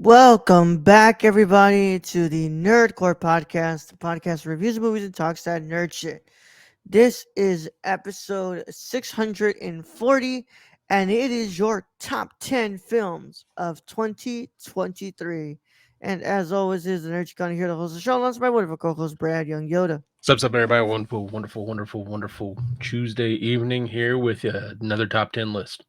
Welcome back, everybody, to the Nerdcore podcast, the podcast that reviews movies and talks that nerd shit. This is episode 640, and it is your top 10 films of 2023. And as always, is the nerd you're gonna hear the host of the show, alongside my wonderful co-host Brad Young Yoda. What's up, everybody? Wonderful Tuesday evening here with another top 10 list.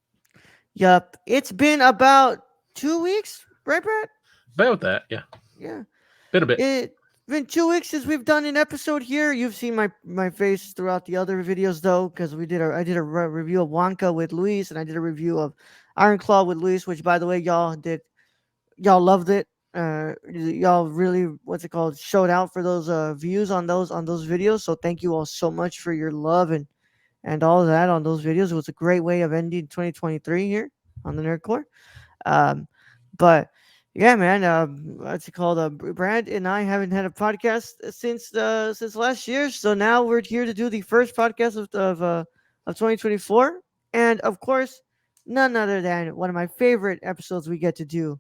Yup, it's been about 2 weeks, right, Brad? About that, yeah. Yeah. Been a bit. It's been 2 weeks since we've done an episode here. You've seen my face throughout the other videos though, because I did a review of Wonka with Luis, and I did a review of Iron Claw with Luis, which by the way y'all loved it. Y'all really showed out for those views on those videos. So thank you all so much for your love and all of that on those videos. It was a great way of ending 2023 here on the Nerdcore. Um, but yeah, man, what's it called? Brad and I haven't had a podcast since last year, so now we're here to do the first podcast of 2024, and of course, none other than one of my favorite episodes we get to do,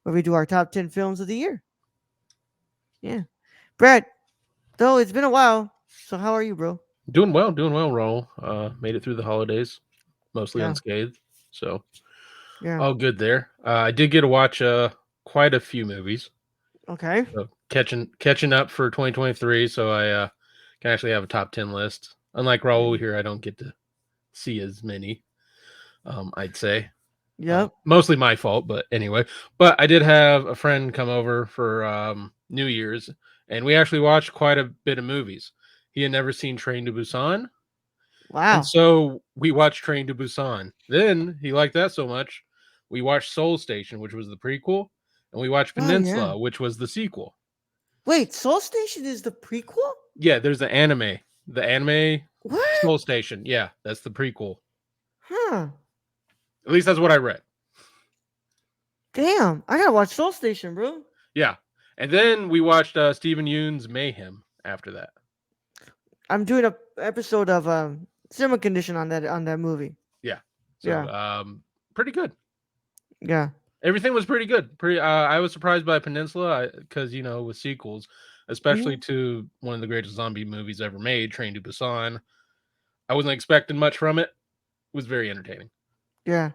where we do our top 10 films of the year. Yeah, Brad. Though it's been a while, so how are you, bro? Doing well, Roll. Made it through the holidays, mostly Yeah, unscathed. So, yeah. all good there. I did get to watch quite a few movies. Okay. So, catching up for 2023. So, I can actually have a top 10 list. Unlike Raul here, I don't get to see as many, I'd say. Yep. Mostly my fault, but anyway. But I did have a friend come over for New Year's, and we actually watched quite a bit of movies. He had never seen Train to Busan, and Wow. so we watched Train to Busan. Then he liked that so much, we watched Soul Station, which was the prequel, and we watched Oh yeah. Peninsula, which was the sequel. Wait, Soul Station is the prequel? Yeah, there's the anime What? Soul Station. Yeah, that's the prequel. Huh. At least that's what I read. Damn, I gotta watch Soul Station, bro. Yeah, and then we watched Stephen Yoon's Mayhem after that. I'm doing a episode of Cinema Condition on that movie. Yeah. Yeah, So, pretty good. yeah. Everything was pretty good. I was surprised by Peninsula because with sequels, especially Hmm. to one of the greatest zombie movies ever made, Train to Busan. I wasn't expecting much from it. It was very entertaining. Yeah.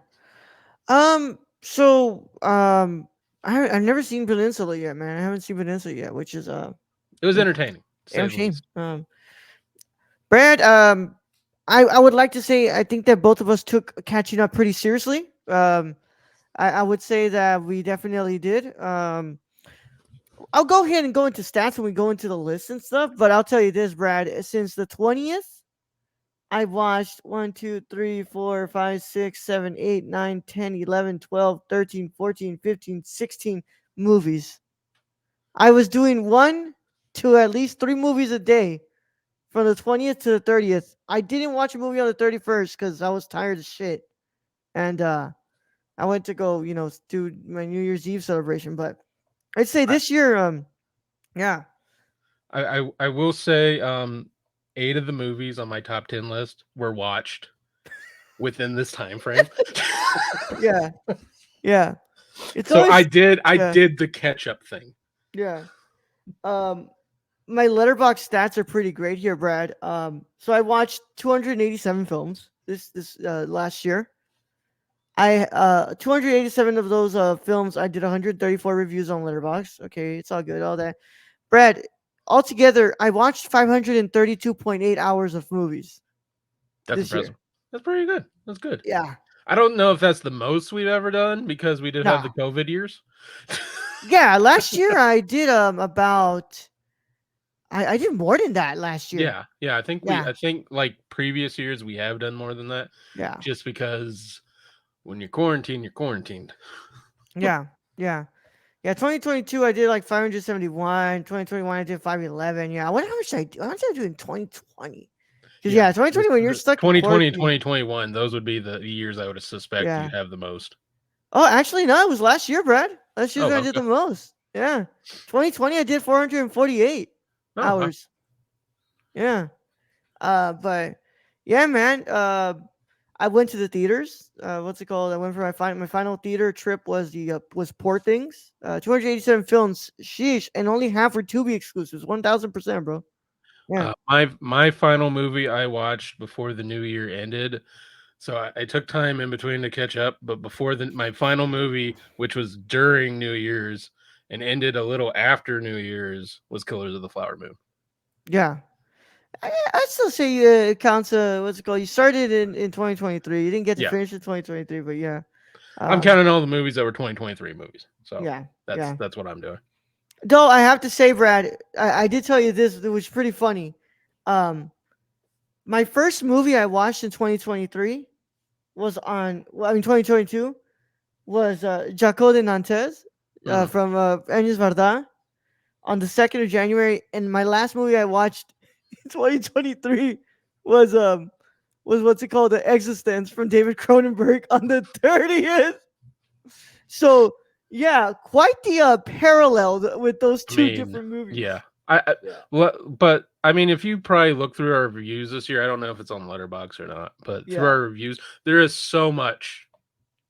I've never seen Peninsula yet, man. I haven't seen Peninsula yet, which is It was which entertaining, to say damn the shame. least. Brad, I would like to say I think that both of us took catching up pretty seriously. I would say that we definitely did. I'll go ahead and go into stats when we go into the list and stuff, but I'll tell you this, Brad. Since the 20th, I've watched 1, 2, 3, 4, 5, 6, 7, 8, 9, 10, 11, 12, 13, 14, 15, 16 movies. I was doing 1 to at least 3 movies a day from the 20th to the 30th. I didn't watch a movie on the 31st because I was tired of shit. And I went to go, do my New Year's Eve celebration. But I'd say I this year, yeah. I will say 8 of the movies on my top 10 list were watched within this time frame. Yeah. Yeah. It's So I always did I yeah. did the catch up thing. Yeah. Um my letterbox stats are pretty great here, Brad. So I watched 287 films this last year. I 287 of those films I did 134 reviews on Letterbox. Okay, it's all good, all that. Brad, altogether I watched 532.8 hours of movies That's this impressive. year. That's pretty good. That's good. Yeah. I don't know if that's the most we've ever done because we did have the Nah. COVID years. Yeah, last year I did about I did more than that last year. Yeah. I think Yeah. like previous years we have done more than that, Yeah. just because when you're quarantined, you're quarantined. Yeah. Yeah. Yeah, 2022 I did like 571. 2021 I did 511. Yeah, I wonder how much I do. How much did I do in 2020? Because Yeah, yeah, 2020 when you're the stuck in 2020 and quarantine. 2021, those would be the years I would suspect you Yeah. have the most. Oh, actually, no, it was last year, Brad. Last year's Oh, when I did okay. the most. Yeah. 2020 I did 448 Oh, wow. hours. Yeah. But yeah, man. I went to the theaters. What's it called? I went for my final theater trip was the was Poor Things. 287 films. Sheesh, and only half were Tubi exclusives. 1000%, bro. Yeah, My final movie I watched before the new year ended, so I took time in between to catch up. But before my final movie, which was during New Year's and ended a little after New Year's, was Killers of the Flower Moon. yeah. I still say it counts. What's it called? You started in 2023. You didn't get to Yeah, finish in 2023, but yeah. I'm Um, counting all the movies that were 2023 movies. So yeah, that's yeah. that's what I'm doing. Though I have to say, Brad, I did tell you this, which was pretty funny. Um, my first movie I watched in 2023 was well, I mean 2022 was Jaco de Nantes Mhm. from Años Verdad on the 2nd of January, and my last movie I watched in 2023 was was what's it called, The Existence from David Cronenberg on the 30th. So yeah, quite the parallel with those I two mean, different movies. yeah. I Yeah, but I mean, if you probably look through our reviews this year, I don't know if it's on Letterbox or not, but through yeah, our reviews, there is so much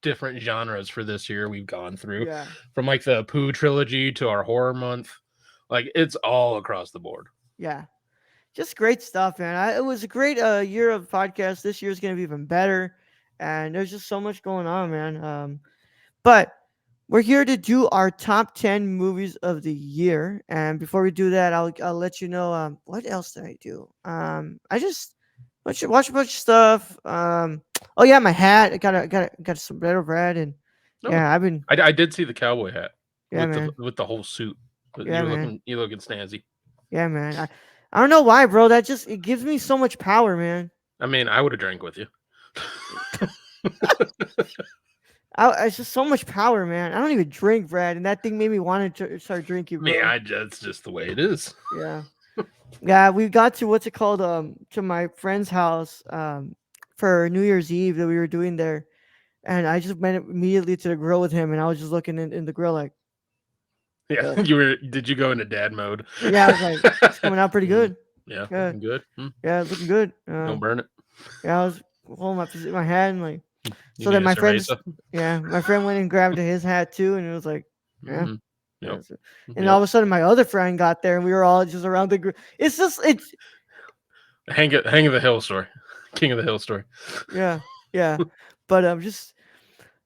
different genres for this year we've gone through, yeah, from like the Pooh trilogy to our horror month. Like it's all across the board. yeah. Just great stuff, man. It was a great year of podcasts. This year's gonna be even better, and there's just so much going on, man. But we're here to do our top 10 movies of the year. And before we do that, I'll let you know what else did I do? I just watch a bunch of stuff. Oh yeah, my hat. I got a sombrero, Brad, and No, yeah, I've been I did see the cowboy hat yeah, man. with the whole suit. But Yeah, man. You looking snazzy. Yeah, man. I don't know why, bro. That just it gives me so much power, man. I mean, I would have drank with you. It's just so much power, man. I don't even drink, Brad, and that thing made me want to start drinking, I mean, bro. that's just the way it is. Yeah. Yeah, we got to what's it called to my friend's house for New Year's Eve that we were doing there, and I just went immediately to the grill with him, and I was just looking in the grill like, Yeah, good. did you go into dad mode? Yeah, I was like, it's coming out pretty Mm, good. yeah, Yeah, looking good. yeah, it's looking good. Don't burn it. Yeah, I was holding my hand like You so that need a my friends, cerveza. yeah, my friend went and grabbed his hat too, and it was like, yeah. Hmm. Yeah, Yep. and all Yep. of a sudden, my other friend got there, and we were all just around the group. It's just, it's Hang of the hill story. King of the hill story. yeah, yeah. But just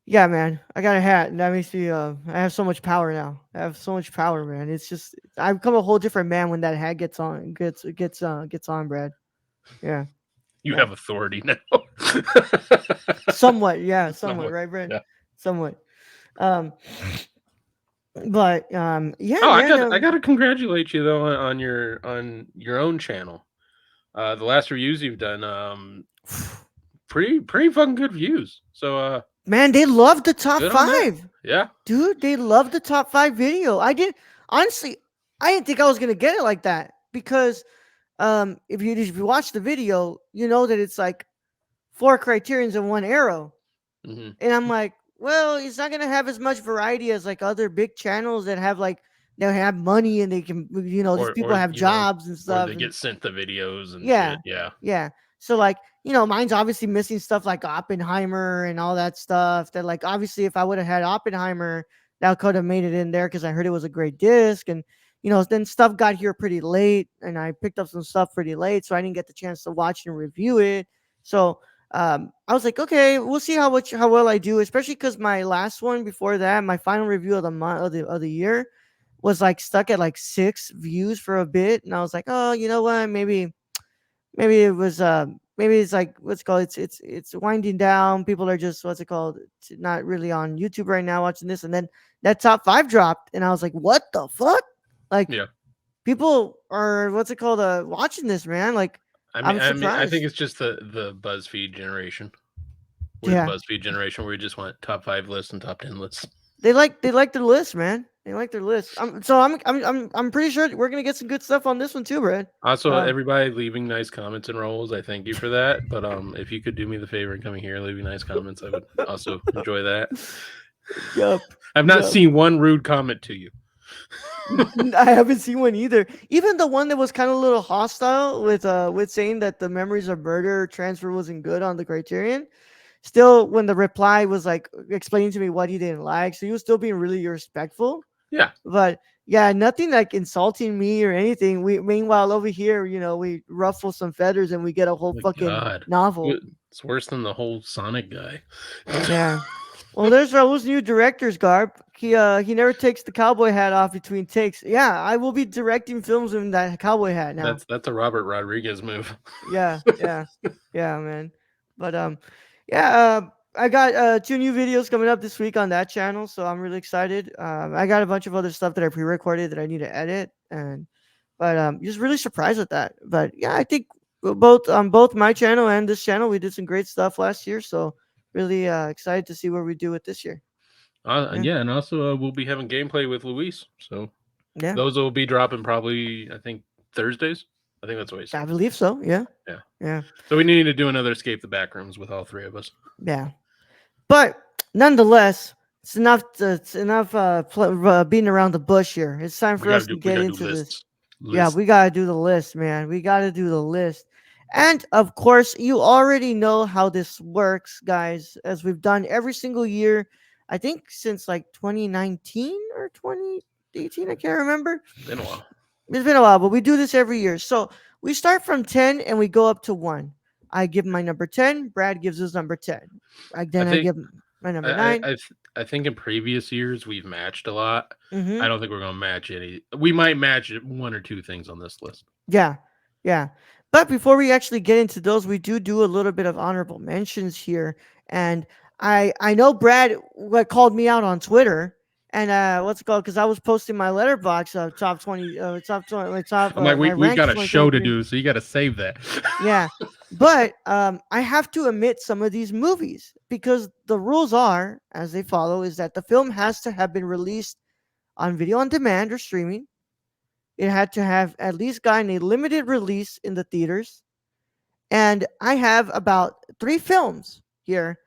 yeah, man. I got a hat, and that makes me. I have so much power now. I have so much power, man. It's just I become a whole different man when that hat gets on. Gets on, Brad. Yeah, You yeah. have authority now. Somewhat, yeah, somewhat, Somewhat. right, Brad? Yeah. Somewhat. Um, but yeah, Oh, man. I gotta congratulate you though on your own channel. The last reviews you've done, pretty fucking good views. So Man, they love the top good on that. five. Yeah. Dude, they love the top five video. I did honestly, I didn't think I was gonna get it like that because if you watch the video, you know that it's like four criterions and one arrow. Hmm. And I'm like, well, it's not gonna have as much variety as like other big channels that have like they have money and they can these people Or have jobs and or stuff they and get sent the videos and yeah, shit. Yeah. yeah. So like, mine's obviously missing stuff like Oppenheimer and all that stuff. That like obviously if I would have had Oppenheimer, that could have made it in there because I heard it was a great disc. And then stuff got here pretty late and I picked up some stuff pretty late, so I didn't get the chance to watch and review it. So I was like, okay, we'll see how well I do, especially because my last one before that, my final review of the month of the year was like stuck at like 6 views for a bit. And I was like, oh, you know what, maybe it was maybe it's like what's it called it's winding down, people are just what's it called not really on YouTube right now watching this, and then that top five dropped and I was like, what the fuck, like Yeah. people are what's it called watching this, man, like I'm I think surprised. it's just the BuzzFeed generation. We're the Yeah, BuzzFeed generation where we just want top 5 lists and top 10 lists. they like their list, man, they like their list. I'm pretty sure we're gonna get some good stuff on this one too, Brad. Also, um everybody leaving nice comments and rolls, I thank you for that. But if you could do me the favor and coming here and leaving nice comments, I would also enjoy that. yup, I've not yup. seen one rude comment to you. I haven't seen one either. Even the one that was kind of a little hostile with saying that the memories of murder transfer wasn't good on the Criterion. still when the reply was like explaining to me what he didn't like, so he was still being really respectful. Yeah. But yeah, nothing like insulting me or anything. We meanwhile over here, we ruffle some feathers and we get a whole My fucking God. novel. It's worse than the whole Sonic guy. Yeah. Well, there's Raul's new director's garb. He never takes the cowboy hat off between takes. Yeah, I will be directing films in that cowboy hat now. That's a Robert Rodriguez move. Yeah, yeah, yeah, man. But yeah, I got two new videos coming up this week on that channel, so I'm really excited. I got a bunch of other stuff that I pre-recorded that I need to edit, and but just really surprised with that. But yeah, I think both my channel and this channel we did some great stuff last year, so really excited to see what we do with this year. Yeah, Yeah, and also we'll be having gameplay with Luis. So yeah, those will be dropping probably, I think, Thursdays. I think that's what he I said. believe so. Yeah, Yeah. yeah, So we need to do another Escape the Backrooms with all three of us. yeah. But nonetheless, it's enough beating around the bush here. It's time for us to We get gotta do into this. lists. Yeah, List. we gotta do the list, man. We gotta do the list. And of course, you already know how this works, guys, as we've done every single year. I think since like 2019 or 2018, I can't remember. Been a while. It's been a while, but we do this every year. So we start from 10 and we go up to 1. I give my number 10. Brad gives his number 10. I Then I think give my number I I 9. I, th- I think in previous years we've matched a lot. Mm-hmm. I don't think we're gonna match any. We might match one or two things on this list. Yeah, yeah. But before we actually get into those, we do a little bit of honorable mentions here. And I know Brad called me out on Twitter, and what's it called? Because I was posting my letterbox top 20, top 20, I'm like, my we've ranks got a show to 2023. do, so you got to save that. Yeah, but I have to omit some of these movies because the rules are as they follow: is that the film has to have been released on video on demand or streaming. It had to have at least gotten a limited release in the theaters. And I have about 3 films here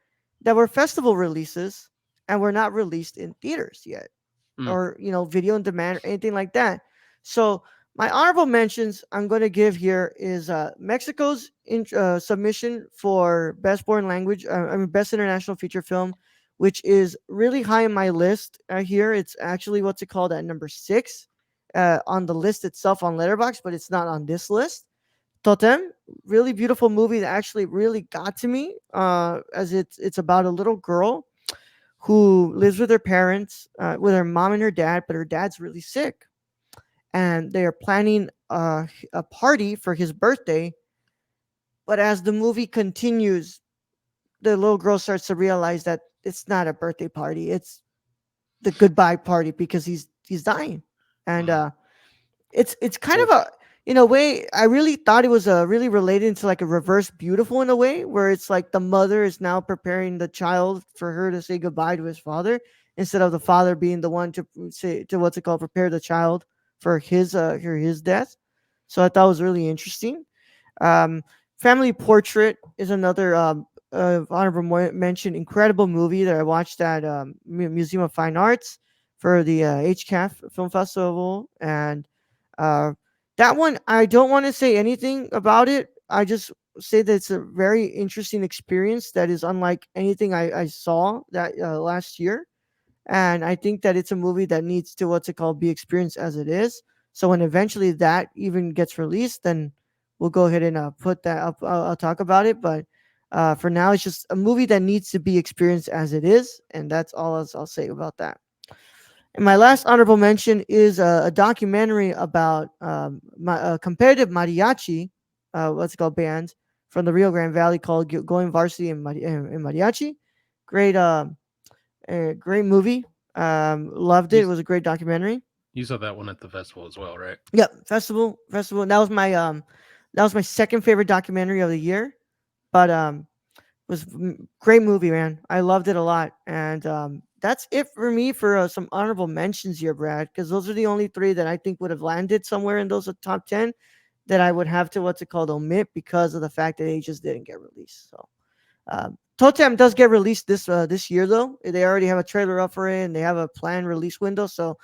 that were festival releases and were not released in theaters yet Mm, or, video on demand or anything like that. So, my honorable mentions I'm going to give here is Mexico's submission for Best Foreign Language, Best International Feature Film, which is really high in my list here. It's actually what's it called at number 6 on the list itself on Letterboxd, but it's not on this list. Totem, really beautiful movie that actually really got to me. As it's about a little girl who lives with her parents, with her mom and her dad, but her dad's really sick, and they are planning a party for his birthday. But as the movie continues, the little girl starts to realize that it's not a birthday party; it's the goodbye party because he's dying, and mm. it's kind of Well, a in a way I really thought it was really related to like a reverse beautiful in a way where it's like the mother is now preparing the child for her to say goodbye to his father instead of the father being the one to say to what's it called prepare the child for his death. So I thought it was really interesting. um Family Portrait is another honorable mention. Incredible movie that I watched at Museum of Fine Arts for the HCAF Film Festival, and uh, that one I don't want to say anything about it. I just say that it's a very interesting experience that is unlike anything I saw that last year, and I think that it's a movie that needs to what's it called be experienced as it is. So when eventually that even gets released, then we'll go ahead and put that up. I'll talk about it, but for now, it's just a movie that needs to be experienced as it is, and that's all I'll say about that. And my last honorable mention is a documentary about competitive mariachi, what's it called, band from the Rio Grande Valley called Going Varsity in Mariachi. Great, great movie. Loved it. you It was a great documentary. you saw that one at the festival as well, right? Yep, festival. That was my second favorite documentary of the year. But was great movie, man. I loved it a lot, and that's it for me for some honorable mentions here, Brad. Because those are the only 3 that I think would have landed somewhere in those top 10 that I would have to what's it called omit because of the fact that they just didn't get released. So Totem does get released this year though. They already have a trailer up for it and they have a planned release window. So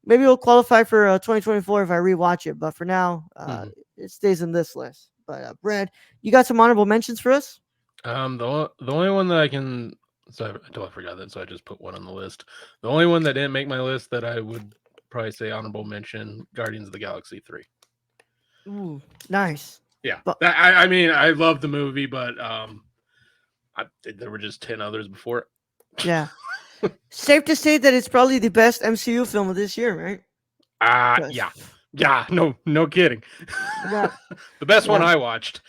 maybe it'll qualify for 2024 if I rewatch it. But for now, Hmm. it stays in this list. But Brad, you got some honorable mentions for us? The only one that I can, so I totally forgot that, so I just put one on the list. The only one that didn't make my list that I would probably say honorable mention, Guardians of the Galaxy 3. Ooh, nice. Yeah, But I mean I love the movie, but there were just 10 others before it. yeah, safe to say that it's probably the best MCU film of this year, right? Yeah, 'Cause- yeah, no kidding. yeah, The best one yeah. I watched.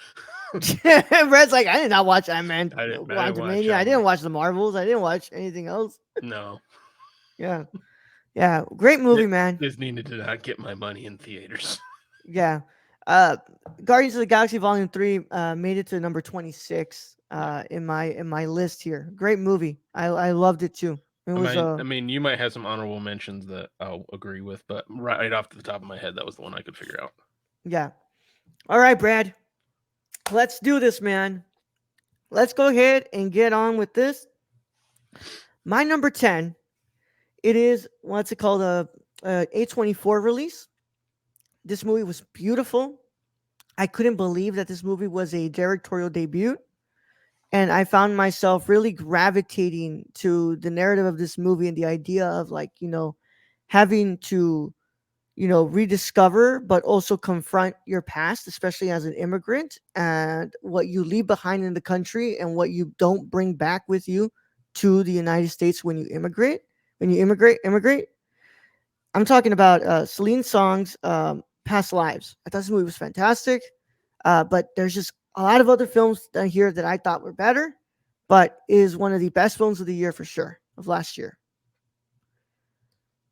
Red's like, I did not watch Ant Man, I didn't watch. Quantumania. I didn't watch the Marvels. I didn't watch anything else. No, Yeah, yeah, great movie, man. Disney needed to not get my money in theaters. Yeah, uh, Guardians of the Galaxy Volume 3 made it to number 26 Yeah. in my list here. Great movie. I loved it too. It was I mean, you might have some honorable mentions that I'll agree with, but right off the top of my head, that was the one I could figure out. yeah. All right, Brad. Let's do this, man. Let's go ahead and get on with this. My number 10, it is what's it called, a A24 release. This movie was beautiful. I couldn't believe that this movie was a directorial debut, and I found myself really gravitating to the narrative of this movie and the idea of, like, having to, rediscover but also confront your past, especially as an immigrant, and what you leave behind in the country and what you don't bring back with you to the United States when you immigrate. Immigrate. I'm talking about Celine Song's Past Lives. I thought this movie was fantastic. But there's just a lot of other films down here that I thought were better, but is one of the best films of the year for sure, of last year.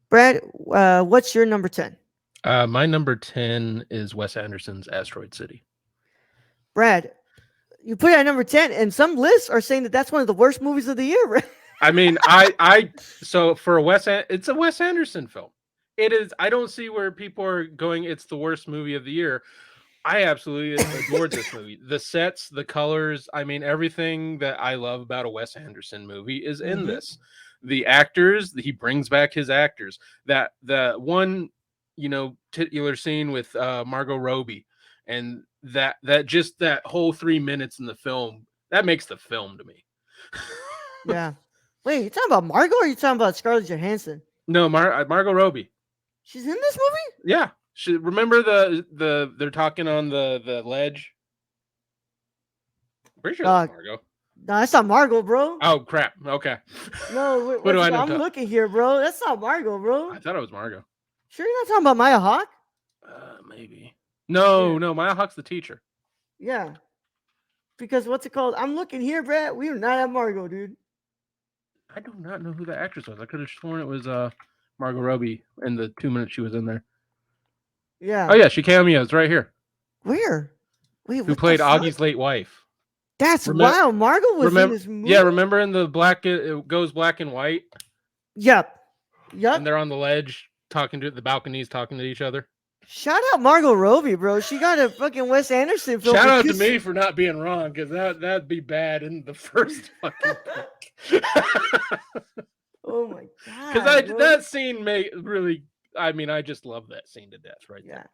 Brad, what's your number 10? My number 10 is Wes Anderson's Asteroid City. Brad, you put it at number 10, and some lists are saying that that's one of the worst movies of the year, right? I mean, so for it's a Wes Anderson film. It is. I don't see where people are going, it's the worst movie of the year. I absolutely adored this movie. The sets, the colors, I mean, everything that I love about a Wes Anderson movie is in Mm-hmm. this. The actors, he brings back his actors. That the one, titular scene with Margot Robbie, and that whole 3 minutes in the film, that makes the film to me. Yeah. Wait, you talking about Margot or you talking about Scarlett Johansson? No, Margot Robbie. She's in this movie? Yeah. Remember they're talking on the ledge? Pretty sure that's Margot. No, that's not Margot, bro. Oh crap. Okay. No, What do I know? I'm looking here, bro. That's not Margot, bro. I thought it was Margot. Sure, you're not talking about Maya Hawke? Maybe. No, Yeah. no. Maya Hawke's the teacher. Yeah. Because what's it called? I'm looking here, Brad. We do not have Margot, dude. I do not know who the actress was. I could have sworn it was Margot Robbie in the 2 minutes she was in there. Yeah. Oh yeah, she cameos right here. Where? Wait, Who what played the fuck? Augie's late wife? That's wild. Margot was in this movie. Yeah, remember in the black it goes black and white? Yep. And they're on the ledge talking to the balconies, talking to each other. Shout out Margot Robbie, bro. She got a fucking Wes Anderson film. Shout out to me for not being wrong, because that'd be bad in the first fucking pick. Oh my god. Because that scene really, I mean, I just love that scene to death right there.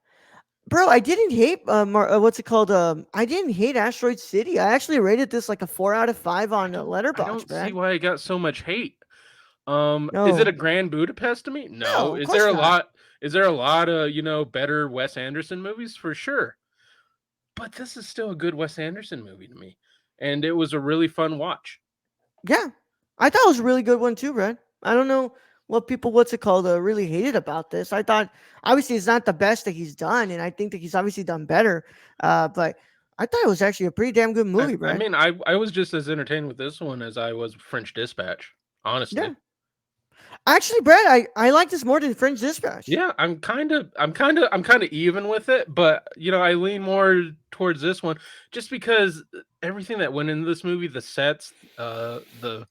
Bro, I didn't hate what's it called? I didn't hate Asteroid City. I actually rated this like a 4 out of 5 on Letterboxd. I don't see why it got so much hate. No. Is it a Grand Budapest to me? No. Is there a lot? Is there a lot of better Wes Anderson movies? For sure. But this is still a good Wes Anderson movie to me, and it was a really fun watch. Yeah, I thought it was a really good one too, Brad. I don't know what people, really hated about this. I thought obviously it's not the best that he's done, and I think that he's obviously done better. But I thought it was actually a pretty damn good movie, Brad. I mean, I was just as entertained with this one as I was French Dispatch, honestly. Yeah. Actually, Brad, I like this more than French Dispatch. Yeah, I'm kind of even with it, but I lean more towards this one just because everything that went into this movie, the sets, the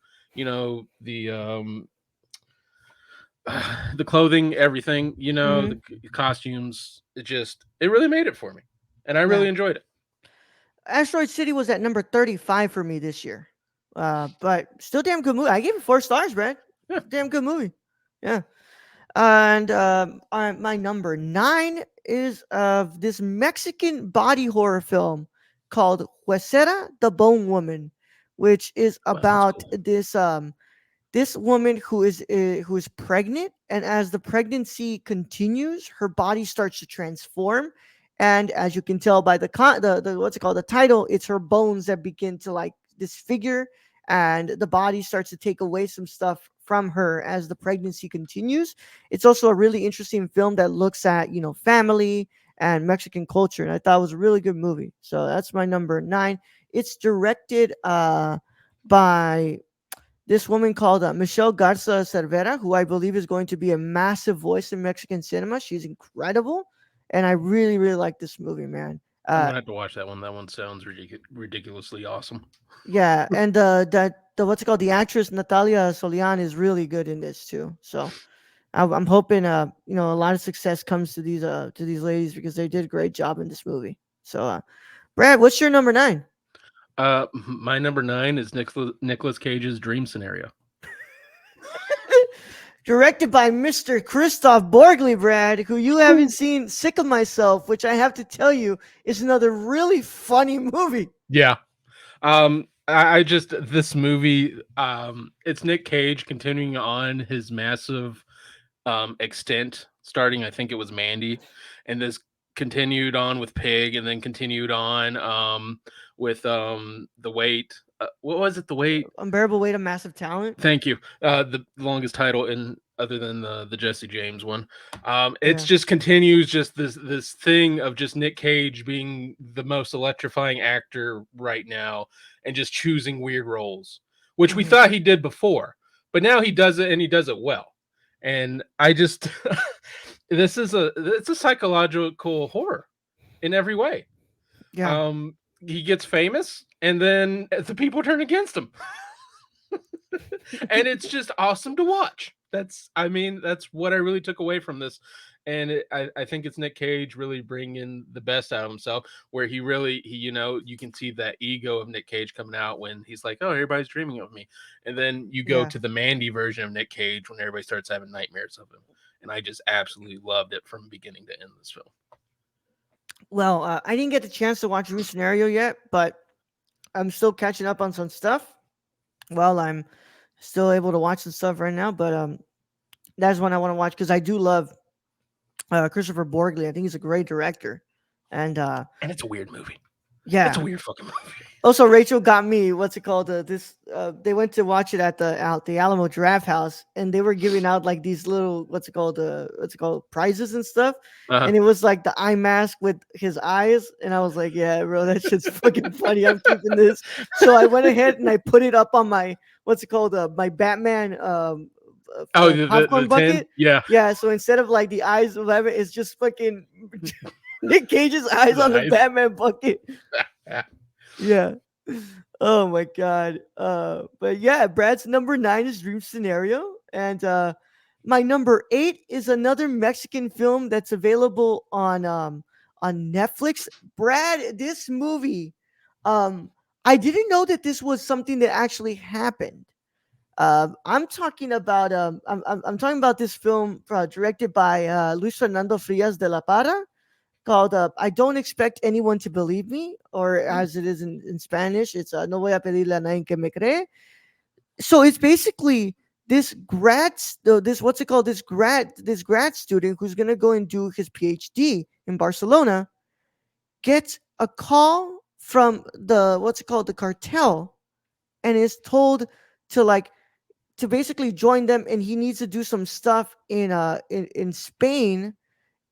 the clothing, everything, the costumes, it really made it for me, and I really enjoyed it. Asteroid City was at number 35 for me this year, but still damn good movie. I gave it 4 stars, Brad. Yeah. Damn good movie. Yeah. And my number 9 is this Mexican body horror film called Huesera, the Bone Woman. which is Wow, that's about cool. this woman who is pregnant, and as the pregnancy continues, her body starts to transform, and as you can tell by the what's it called, the title, it's her bones that begin to like disfigure, and the body starts to take away some stuff from her as the pregnancy continues. It's also a really interesting film that looks at, family and Mexican culture, and I thought it was a really good movie. So that's my number 9. It's directed by this woman called Michelle Garza Cervera, who I believe is going to be a massive voice in Mexican cinema. She's incredible, and I really, really like this movie, man. I'm Uh, gonna have to watch that one. That one sounds ridiculously awesome. yeah, and the what's it called? The actress Natalia Solian is really good in this too. So I'm hoping a lot of success comes to these ladies because they did a great job in this movie. So Brad, what's your number 9? My number 9 is Nicholas Cage's Dream Scenario. Directed by Mr. Christoph Borgli, Brad, who you haven't seen. Sick of Myself, which I have to tell you is another really funny movie. Yeah. I just this movie. It's Nick Cage continuing on his massive extent, starting I think it was Mandy, and this continued on with Pig, and then continued on with The Wait. What was it? The Wait. Unbearable Weight of Massive Talent. Thank you. The longest title in other than the Jesse James one. It's Yeah. just continues just this thing of just Nick Cage being the most electrifying actor right now and just choosing weird roles, which we hmm thought he did before, but now he does it and he does it well. And I just it's a psychological horror in every way. Yeah. He gets famous and then the people turn against him. And it's just awesome to watch. That's what I really took away from this, and I think it's Nick Cage really bringing the best out of himself, where you can see that ego of Nick Cage coming out when he's like, oh, everybody's dreaming of me, and then you go Yeah. to the Mandy version of Nick Cage when everybody starts having nightmares of him, and I just absolutely loved it from beginning to end this film. Well, I didn't get the chance to watch Dream Scenario yet, but I'm still catching up on some stuff. Well, I'm still able to watch some stuff right now, but that's one I want to watch because I do love Christopher Borgli. I think he's a great director, and And it's a weird movie. It's a yeah. weird fucking movie. Also, Rachel got me. What's it called? This they went to watch it at the Alamo Draft House, and they were giving out like these little what's it called, prizes and stuff, Uh-huh. and it was like the eye mask with his eyes, and I was like, yeah, bro, that shit's fucking funny. I'm keeping this. So I went ahead and I put it up on my what's it called, my Batman Oh, the popcorn 10, bucket. yeah, Yeah, so instead of like the eyes of Evan, it's just fucking Nick Cage's eyes the on the eyes. Batman bucket. Yeah. Oh my god. But yeah, Brad's number 9 is Dream Scenario, and my number 8 is another Mexican film that's available on Netflix. Brad, this movie, um, I didn't know that this was something that actually happened. I'm talking about this film directed by Luis Fernando Frias de la Parra, called I Don't Expect Anyone to Believe Me, or as it is in Spanish, it's No voy a pedirle a nadie que me cree. So it's basically this what's it called, this grad student who's gonna go and do his PhD in Barcelona gets a call from the what's it called, the cartel, and is told to like to basically join them, and he needs to do some stuff in Spain,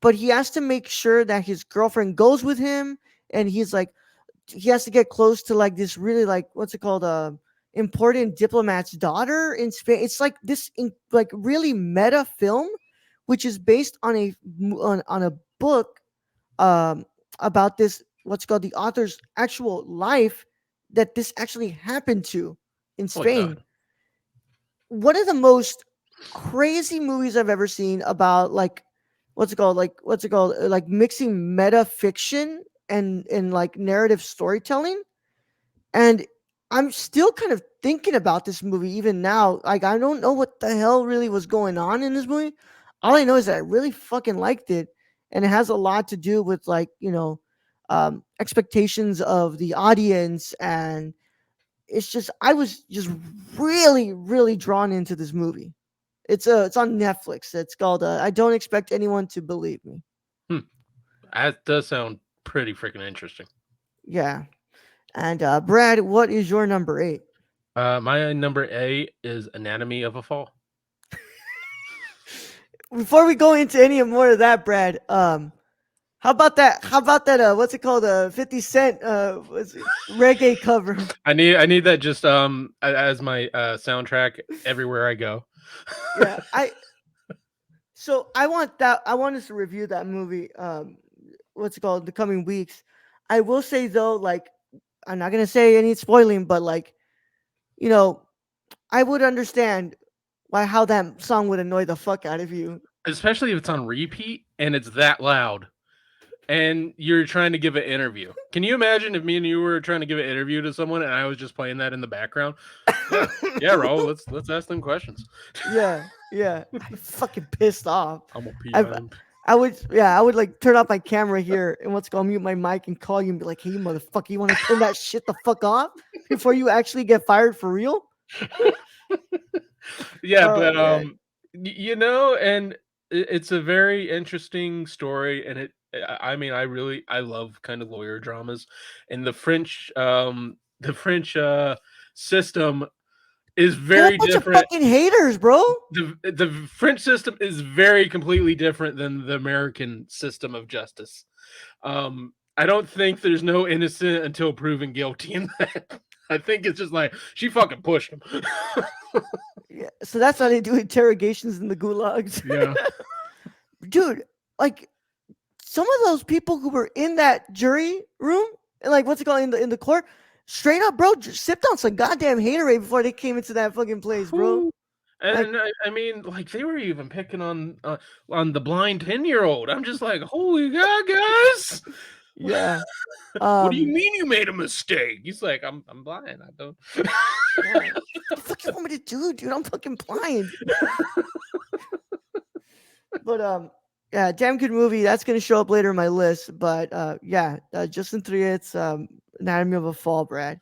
but he has to make sure that his girlfriend goes with him, and he's like he has to get close to like this really like what's it called, important diplomat's daughter in Spain. It's like like really meta film, which is based on on a book um about this what's called the author's actual life, that this actually happened to in Oh my Spain. god. One of the most crazy movies I've ever seen about like what's it called, like mixing meta fiction and like narrative storytelling. And I'm still kind of thinking about this movie even now. Like I don't know what the hell really was going on in this movie. All I know is that I really fucking liked it, and it has a lot to do with like expectations of the audience, and it's just I was just really really drawn into this movie. It's on Netflix. It's called I Don't Expect Anyone to Believe Me. Hmm. That does sound pretty freaking interesting. Yeah. And Brad, what is your number 8? My number 8 is Anatomy of a Fall. Before we go into any more of that, Brad, how about that? How about that? What's it called? 50 Cent. What's it? Reggae cover. I need that just as my soundtrack everywhere I go. Yeah, I. So I want that. I want us to review that movie. What's it called? The coming weeks. I will say though, like, I'm not gonna say any spoiling, but like, you know, I would understand why how that song would annoy the fuck out of you. Especially if it's on repeat and it's that loud and you're trying to give an interview. Can you imagine if me and you were trying to give an interview to someone and I was just playing that in the background? Yeah. Yeah, Raul, let's ask them questions. Yeah, yeah. I fucking pissed off. I'm a pee I on him. I would, yeah, I would like turn off my camera here and what's called mute my mic and call you and be like, "Hey, you motherfucker, you want to turn that shit the fuck off before you actually get fired for real?" Yeah, Oh but man, and it's a very interesting story, and I mean, I love kind of lawyer dramas, and the French system is they're a very bunch of different. fucking haters, bro. The French system is very completely different than the American system of justice. I don't think there's no innocent until proven guilty in that. I think it's just like she fucking pushed him. Yeah, so that's how they do interrogations in the gulags, Yeah. dude. Like some of those people who were in that jury room and like what's it called in the court, straight up, bro, sipped on some goddamn haterade before they came into that fucking place, bro. Whew. Like, And I mean, like they were even picking on the blind 10-year-old. I'm just like, holy god, guys! yeah, What do you um, mean you made a mistake? He's like, I'm blind. I don't. yeah. What the fuck you want me to do, dude? I'm fucking blind. But yeah, damn good movie. That's gonna show up later in my list. But yeah, Justin Triet's Anatomy of a Fall, Brad.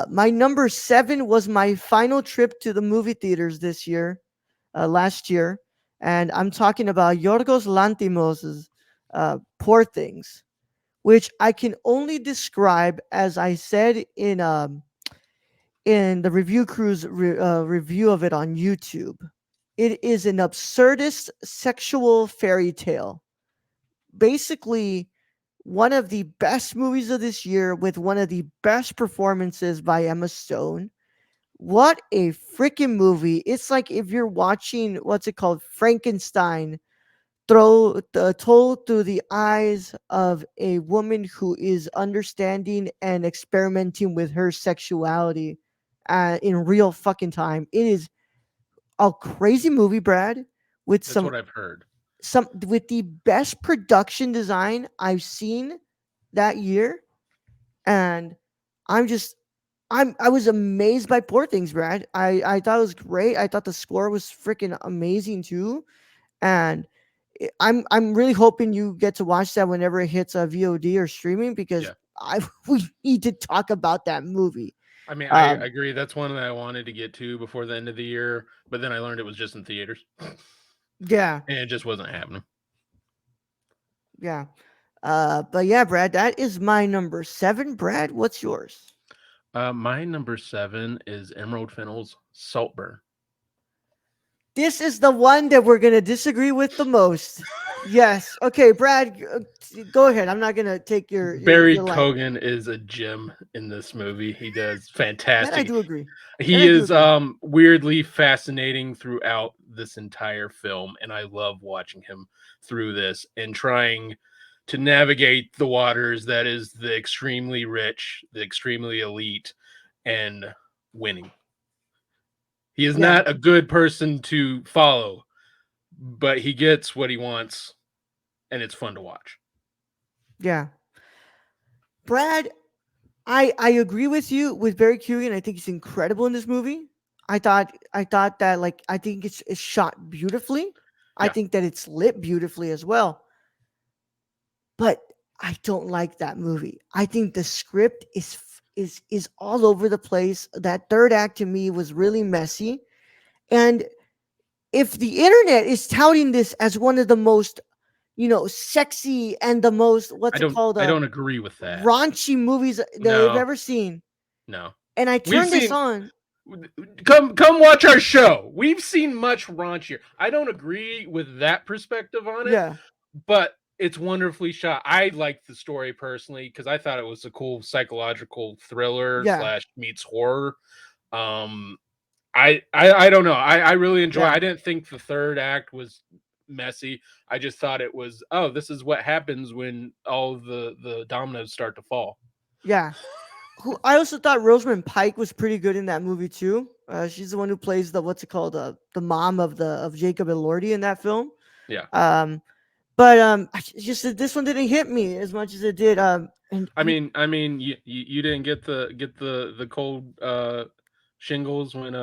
My number 7 was my final trip to the movie theaters this year, last year, and I'm talking about Yorgos Lanthimos's Poor Things, which I can only describe as I said in the review crew's review of it on YouTube. It is an absurdist sexual fairy tale. Basically, one of the best movies of this year with one of the best performances by Emma Stone. What a freaking movie. It's like if you're watching, what's it called? Frankenstein told through the eyes of a woman who is understanding and experimenting with her sexuality in real fucking time. It is a crazy movie, Brad, with That's what I've heard. some with the best production design I've seen that year, and I'm just I was amazed by Poor Things, Brad. I thought it was great. I thought the score was freaking amazing too, and I'm really hoping you get to watch that whenever it hits a VOD or streaming because Yeah. I we need to talk about that movie. I mean, I Um, agree. That's one that I wanted to get to before the end of the year, but then I learned it was just in theaters, yeah, and it just wasn't happening. yeah. But yeah, Brad, that is my number 7. Brad, what's yours? My number 7 is Emerald Fennell's Saltburn. This is the one that we're gonna disagree with the most. Yes. Okay, Brad, go ahead. I'm not gonna take Barry your line. Cogan is a gem in this movie. He does That I fantastic. do agree. That He I do is agree. weirdly fascinating throughout this entire film, and I love watching him through this and trying to navigate the waters that is the extremely rich, the extremely elite, and winning. He is Yeah, not a good person to follow, but he gets what he wants, and it's fun to watch. yeah. Brad, I agree with you with Barry Keoghan. I think he's incredible in this movie. I thought that like I think it's shot beautifully. I Yeah. think that it's lit beautifully as well. But I don't like that movie. I think the script is all over the place. That third act to me was really messy. And if the internet is touting this as one of the most, sexy and the most, what's it called, I don't agree with that. raunchy movies that they've No, ever seen, no. and I We've turned this seen on. come watch our show. We've seen much raunchier. I don't agree with that perspective on it, Yeah, but it's wonderfully shot. I liked the story personally because I thought it was a cool psychological thriller yeah, slash meets horror. Um, I don't know. I really enjoy. yeah, I didn't think the third act was messy. I just thought it was. Oh, this is what happens when all the dominoes start to fall. yeah. Who I also thought Rosamund Pike was pretty good in that movie too. She's the one who plays the, what's it called, the mom of Jacob and Lordy in that film. Yeah. Um, but just that this one didn't hit me as much as it did. I mean, you didn't get the cold shingles when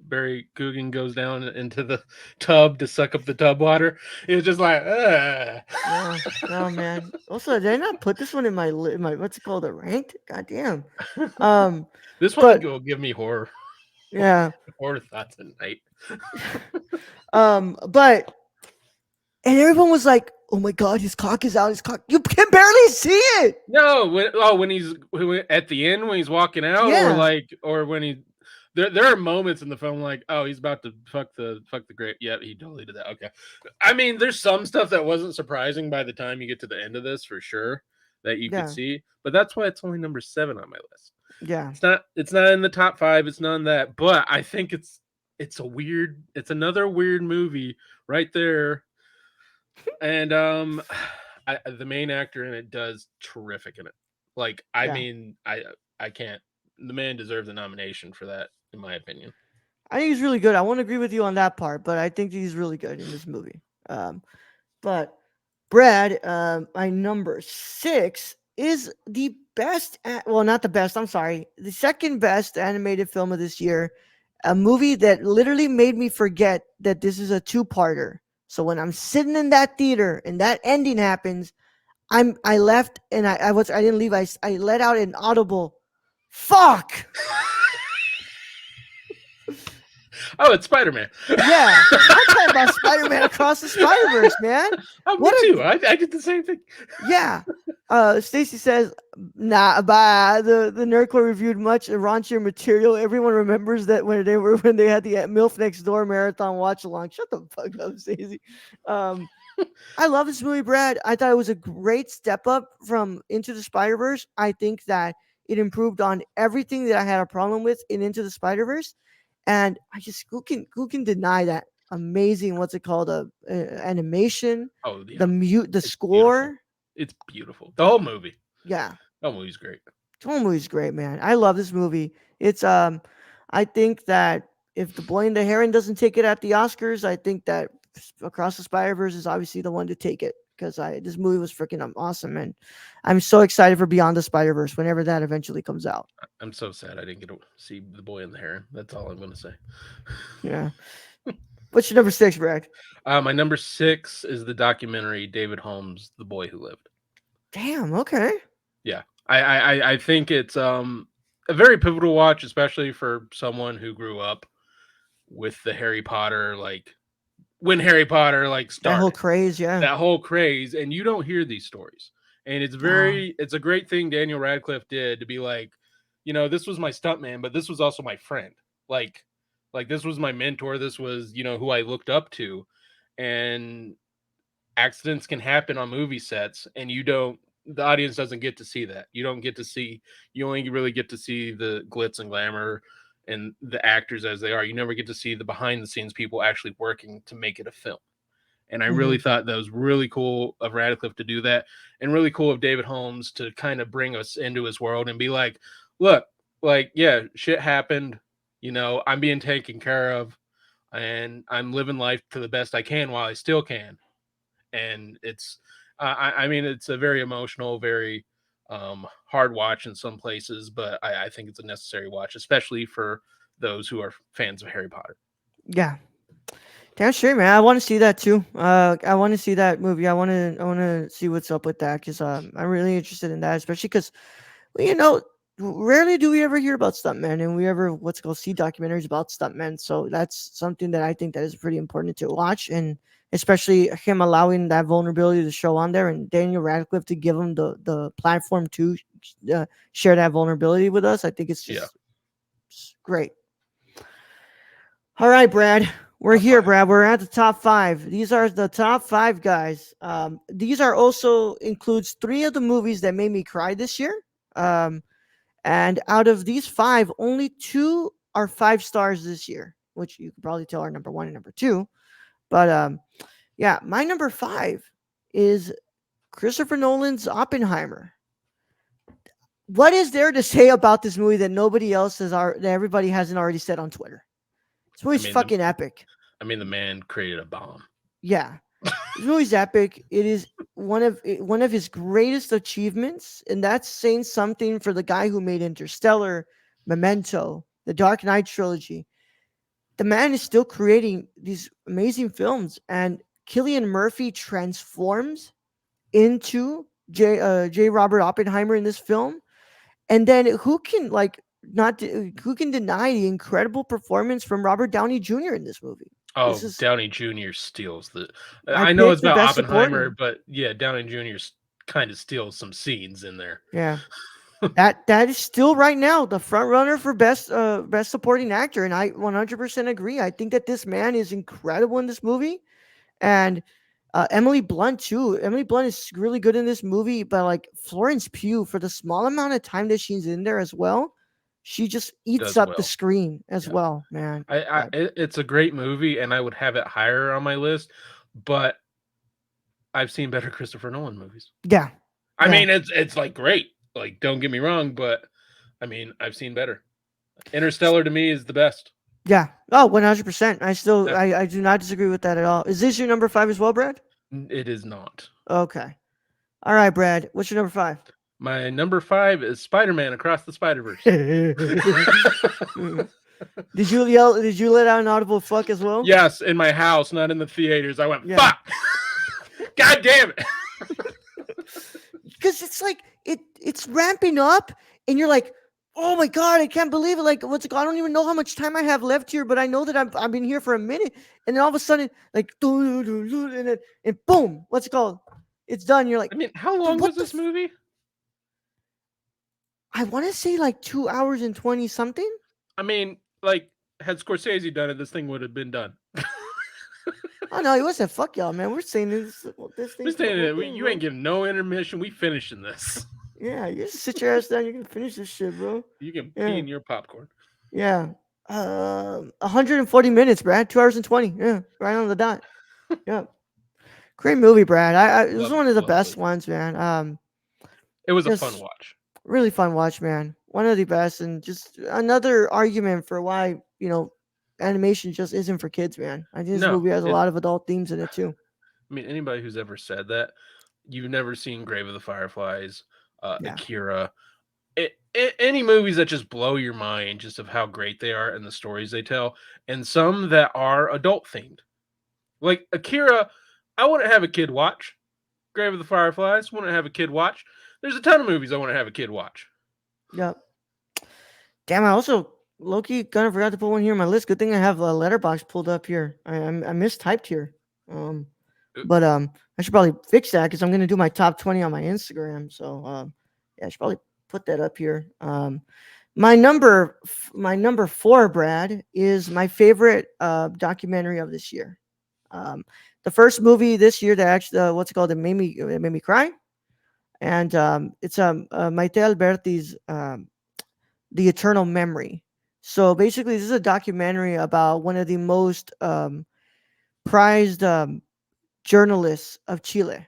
Barry Coogan goes down into the tub to suck up the tub water. It was just like, No, no, man. Also, did I not put this one in my what's it called, a ranked? God damn. Um, this one but will give me horror yeah. horror thoughts at night. But and everyone was like, "Oh my god, his cock is out. His cock. You can barely see it." No, when he's at the end when he's walking out, Yeah, or when he there are moments in the film like, oh, he's about to fuck the grape. Yeah, he totally did that. Okay, I mean, there's some stuff that wasn't surprising by the time you get to the end of this for sure that you could yeah, see, but that's why it's only number 7 on my list. yeah. It's not in the top 5. It's none of that, but I think it's another weird movie right there, and the main actor in it does terrific in it. Like, I Yeah. mean, I can't. The man deserves a nomination for that, in my opinion. I think he's really good. I won't agree with you on that part, but I think he's really good in this movie. But Brad, my number 6 is the best. Well, not the best. I'm sorry. The second best animated film of this year. A movie that literally made me forget that this is a two-parter. So when I'm sitting in that theater and that ending happens, I left and I didn't leave. I let out an audible fuck. Oh, it's Spider Man. Yeah, I'm talking about Spider-Man Across the Spider-Verse, man. Oh, me What a too. I did the same thing. Yeah. Stacy says, nah, bye. The Nerdcore reviewed much raunchier material. Everyone remembers that when they had the MILF Next Door marathon watch along. Shut the fuck up, Stacy. Um, I love this movie, Brad. I thought it was a great step up from Into the Spider Verse. I think that it improved on everything that I had a problem with in Into the Spider Verse, and I just who can deny that amazing, what's it called, animation, Oh the yeah, mute, the it's beautiful. score. It's beautiful. The whole movie. Yeah, The whole movie's great. the whole movie's great, man. I love this movie. It's I think that if The Boy and the Heron doesn't take it at the Oscars, I think that Across the Spider Verse is obviously the one to take it, because I this movie was freaking awesome, and I'm so excited for Beyond the Spider Verse whenever that eventually comes out. I'm so sad I didn't get to see The Boy and the Heron. That's all I'm gonna say. Yeah. What's your number 6, Brad? My number 6 is the documentary David Holmes, The Boy Who Lived. Damn. Okay. Yeah, I think it's a very pivotal watch, especially for someone who grew up with the Harry Potter, like when Harry Potter like That whole started, craze. Yeah. that whole craze, and you don't hear these stories. And Oh. it's a great thing Daniel Radcliffe did to be like, this was my stuntman, but this was also my friend. Like this was my mentor. This was, who I looked up to. And accidents can happen on movie sets, and the audience doesn't get to see that. You only really get to see the glitz and glamour and the actors as they are. You never get to see the behind the scenes people actually working to make it a film. And I Hmm. really thought that was really cool of Radcliffe to do that, and really cool of David Holmes to kind of bring us into his world and be like, look, like, yeah, shit happened. I'm being taken care of, and I'm living life to the best I can while I still can. And it's, I mean, it's a very emotional, very hard watch in some places, but I think it's a necessary watch, especially for those who are fans of Harry Potter. Yeah. Damn straight, man. I want to see that too. I want to see that movie. I want to see what's up with that, because I'm really interested in that, especially because, well, rarely do we ever hear about stuntmen, and we ever what's called see documentaries about stuntmen. So that's something that I think that is pretty important to watch, and especially him allowing that vulnerability to show on there, and Daniel Radcliffe to give him the platform to share that vulnerability with us. I think it's Yeah, just great. All right, Brad. We're top here, five. Brad. We're at the top five. These are the top five guys. These are also includes three of the movies that made me cry this year. Um, and out of these five, only two are 5 stars this year, which you can probably tell are number one and number two. But yeah, my number five is Christopher Nolan's Oppenheimer. What is there to say about this movie that nobody else has, that everybody hasn't already said on Twitter? This I movie's mean, the fucking epic. the man created a bomb. Yeah, this movie's epic. It is one of his greatest achievements, and that's saying something for the guy who made Interstellar, Memento, the Dark Knight trilogy. The man is still creating these amazing films, and Killian Murphy transforms into J. Robert Oppenheimer in this film. And then who can who can deny the incredible performance from Robert Downey Jr. in this movie? This Oh, is Downey Jr. steals the. my I know pick it's for about best Oppenheimer, supporting. but yeah, Downey Jr. kind of steals some scenes in there. Yeah, that is still right now the front runner for best supporting actor, and I 100% agree. I think that this man is incredible in this movie, and Emily Blunt too. Emily Blunt is really good in this movie, but like Florence Pugh, for the small amount of time that she's in there as well, she just eats Does up the well. screen as Yeah, well, man. it's a great movie, and I would have it higher on my list, but I've seen better Christopher Nolan movies. Yeah, I yeah, mean, it's like great. Like, don't get me wrong, but I mean, I've seen better. Interstellar to me is the best. yeah. Oh, 100%. Yeah, I do not disagree with that at all. Is this your number five as well, Brad? it is not. Okay. All right, Brad. What's your number five? My number five is Spider-Man Across the Spider-Verse. Did you yell? Did you let out an audible fuck as well? Yes, in my house, not in the theaters. I went, Yeah. fuck! God damn it! Because it's like it's ramping up, and you're like, oh my god, I can't believe it. Like, what's I don't even know how much time I have left here, but I know that I've been here for a minute, and then all of a sudden, like, and then and boom, what's it called? It's done. You're like, I mean, how dude, long what was the? this movie? I want to say like 2 hours and 20 something. I mean, like, had Scorsese done it, this thing would have been done. Oh no, he wasn't. Fuck y'all, man. We're saying this thing's Just the saying whole that thing, you ain't bro. giving no intermission. We finishing this. Yeah, you just sit your ass down. You can finish this shit, bro. You can pee Yeah, in your popcorn. yeah. 140 minutes, Brad. 2 hours and 20. Yeah, right on the dot. Yeah, great movie, Brad. It was one of the Love best it. ones, man. It was a fun Just watch. really fun watch, man. One of the best, and just another argument for why animation just isn't for kids, man. I think this No, movie has a it. lot of adult themes in it too. I mean, anybody who's ever said that, you've never seen Grave of the Fireflies, Yeah, Akira, any movies that just blow your mind, just of how great they are and the stories they tell, and some that are adult themed. Like Akira, I wouldn't have a kid watch. Grave of the Fireflies, wouldn't have a kid watch. There's a ton of movies I want to have a kid watch. yeah. Damn, I also Loki kind of forgot to put one here on my list. Good thing I have a letterbox pulled up here. I mistyped here. Um, but I should probably fix that because I'm gonna do my top 20 on my Instagram. So yeah, I should probably put that up here. My number four, Brad, is my favorite documentary of this year. Um, the first movie this year that actually what's it called? It made me cry, and it's Maite Alberti's The Eternal Memory. So basically, this is a documentary about one of the most prized journalists of Chile,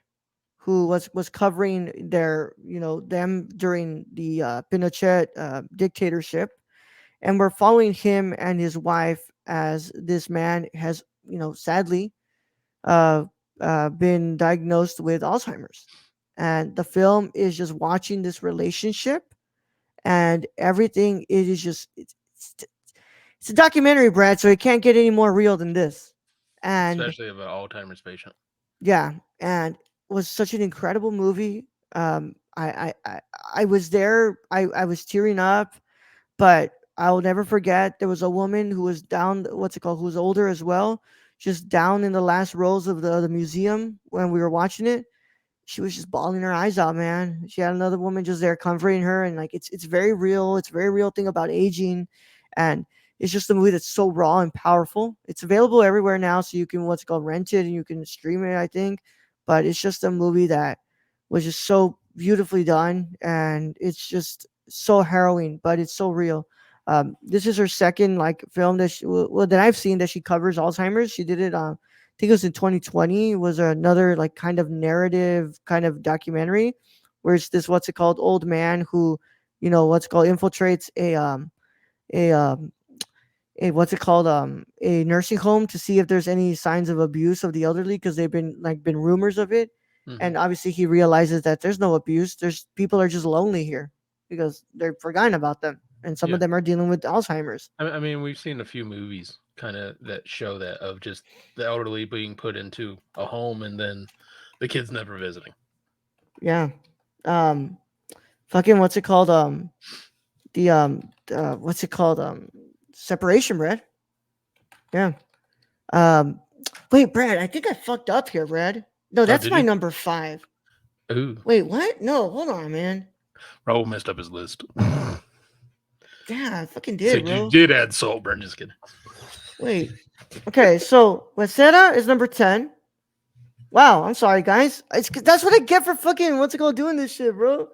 who was covering them during the Pinochet dictatorship, and we're following him and his wife as this man has sadly uh, been diagnosed with Alzheimer's, and the film is just watching this relationship and everything. It is just it's a documentary, Brad, so it can't get any more real than this. And Especially of an Alzheimer's patient. yeah, and was such an incredible movie. I I was there. I was tearing up, but I'll never forget there was a woman who was down. What's it called? Who was older as well, just down in the last rows of the museum when we were watching it. She was just bawling her eyes out, man. She had another woman just there comforting her, and like it's very real. It's a very real thing about aging, and it's just a movie that's so raw and powerful. It's available everywhere now, so you can what's it called rent it and you can stream it, I think. But it's just a movie that was just so beautifully done, and it's just so harrowing, but it's so real. This is her second like film that that I've seen that she covers Alzheimer's. She did it. I think it was in 2020. Was another like kind of narrative kind of documentary, where it's this what's it called old man who, what's it called infiltrates a a what's it called a nursing home to see if there's any signs of abuse of the elderly because they've been rumors of it, Hmm. and obviously he realizes that there's no abuse. There's people are just lonely here because they're forgotten about them, and some of Yeah. them are dealing with Alzheimer's. I mean, we've seen a few movies kind of that show that of just the elderly being put into a home and then the kids never visiting. Yeah. Um. Fucking what's it called? The what's it called? Separation, Brad. Yeah. Um. Wait, Brad. I think I fucked up here, Brad. No, Oh, that's did my you? number five. Ooh, Wait, what? No, hold on, man. Raul messed up his list. Yeah, I fucking So did, you bro. did add Saltburn. Just kidding. Wait. Okay, so Waseda is number 10. Wow, I'm sorry, guys. That's what I get for fucking what's it called doing this shit, bro.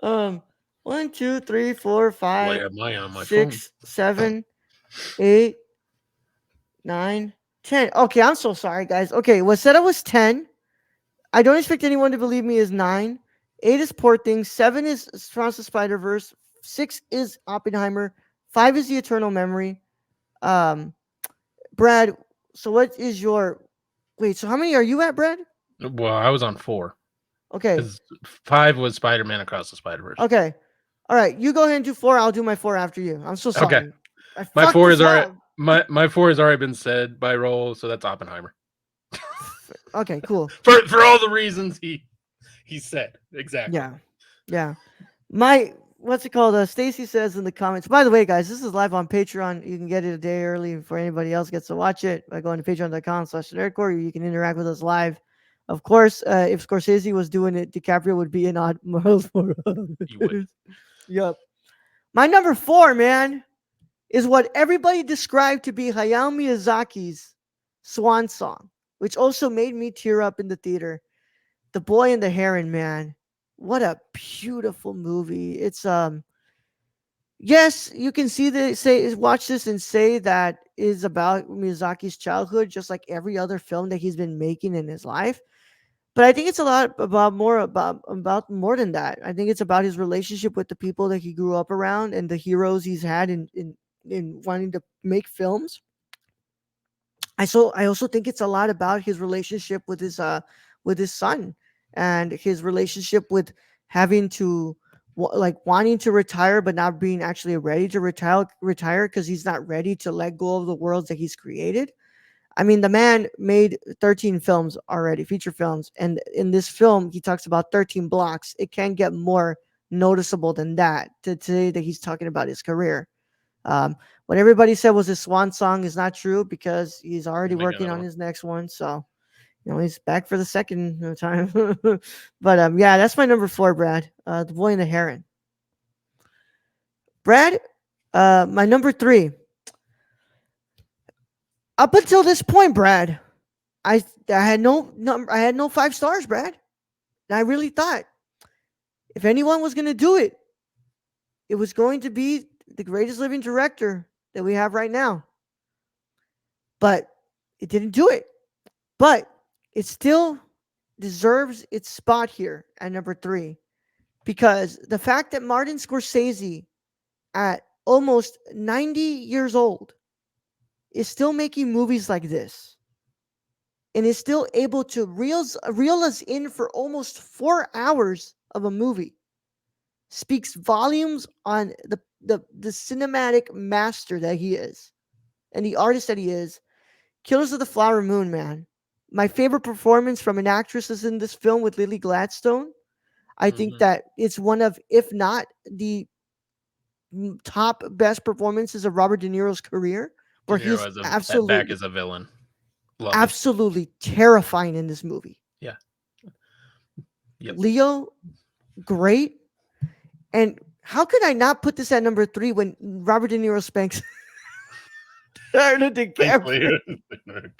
Um, one, two, three, four, Well, I five, have mine on my phone. 6, 7, 8, 9, 10. Okay, I'm so sorry, guys. Okay, Waseda was 10. I don't expect anyone to believe me is 9. 8 is Poor Things. 7 is Across the Spider Verse. 6 is Oppenheimer. 5 is The Eternal Memory. Um, Brad. So what is your wait? So how many are you at, Brad? Well, I was on 4 Okay. because 5 was Spider-Man Across the Spider-Verse. Okay. All right. You go ahead and do 4. I'll do my 4 after you. I'm so Okay, sorry. I my fucked 4 is this already up. my 4 has already been said by Roll, so that's Oppenheimer Okay. Cool. for all the reasons he said exactly. Yeah. Yeah. My what's it called? Stacy says in the comments. By the way, guys, this is live on Patreon. You can get it a day early before anybody else gets to watch it by going to patreon.com/nerdcore. You can interact with us live. Of course, if Scorsese was doing it, DiCaprio would be in odd Miles You would. Morales. Yup. My number 4, man, is what everybody described to be Hayao Miyazaki's swan song, which also made me tear up in the theater. The Boy and the Heron, man. What a beautiful movie. It's yes, you can see the say watch this and say that is about Miyazaki's childhood, just like every other film that he's been making in his life. But I think it's a lot about more than that. I think it's about his relationship with the people that he grew up around and the heroes he's had in wanting to make films. I also think it's a lot about his relationship with his son and his relationship with having to like wanting to retire but not being actually ready to retire because he's not ready to let go of the worlds that he's created. I mean, the man made 13 films already, feature films, and in this film he talks about 13 blocks. It can't get more noticeable than that to say that he's talking about his career. um, what everybody said was his swan song is not true because he's already Make working another on one. his next one. So, he's back for the second time. But yeah, that's my number 4, Brad. The Boy and the Heron. Brad, my number 3. Up until this point, Brad, I had no number. I had no 5 stars, Brad. And I really thought if anyone was going to do it, it was going to be the greatest living director that we have right now. But it didn't do it. But it still deserves its spot here at number 3 because the fact that Martin Scorsese, at almost 90 years old, is still making movies like this and is still able to reel us in for almost 4 hours of a movie speaks volumes on the cinematic master that he is and the artist that he is. Killers of the Flower Moon, man. My favorite performance from an actress is in this film with Lily Gladstone. I think Hmm. that it's one of, if not the top best performances of Robert De Niro's career, De where Niro he's as back absolutely, as a villain. Love it. absolutely terrifying in this movie. Yeah. Yep. Leo, great. And how could I not put this at number three when Robert De Niro spanks Leonardo Thanks, DiCaprio? Leo.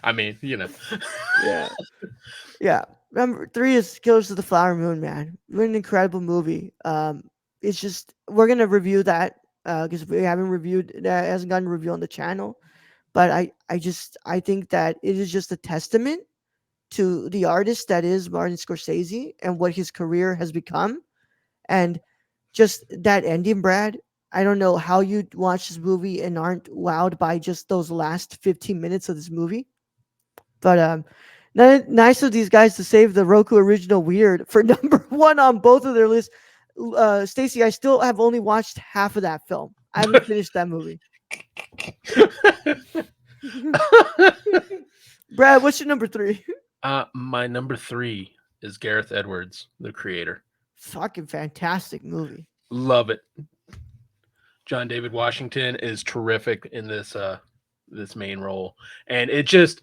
I mean, Yeah. Yeah. Number three is Killers of the Flower Moon, man. What an incredible movie. It's just, we're gonna review that because we haven't reviewed that, hasn't gotten a review on the channel. But I think that it is just a testament to the artist that is Martin Scorsese and what his career has become. And just that ending, Brad. I don't know how you watch this movie and aren't wowed by just those last 15 minutes of this movie. But nice of these guys to save the Roku original weird for number one on both of their lists. Stacy, I still have only watched half of that film. I haven't finished that movie. Brad, what's your number three? My number three is Gareth Edwards, the creator. Fucking fantastic movie. Love it. John David Washington is terrific in this main role, and it just,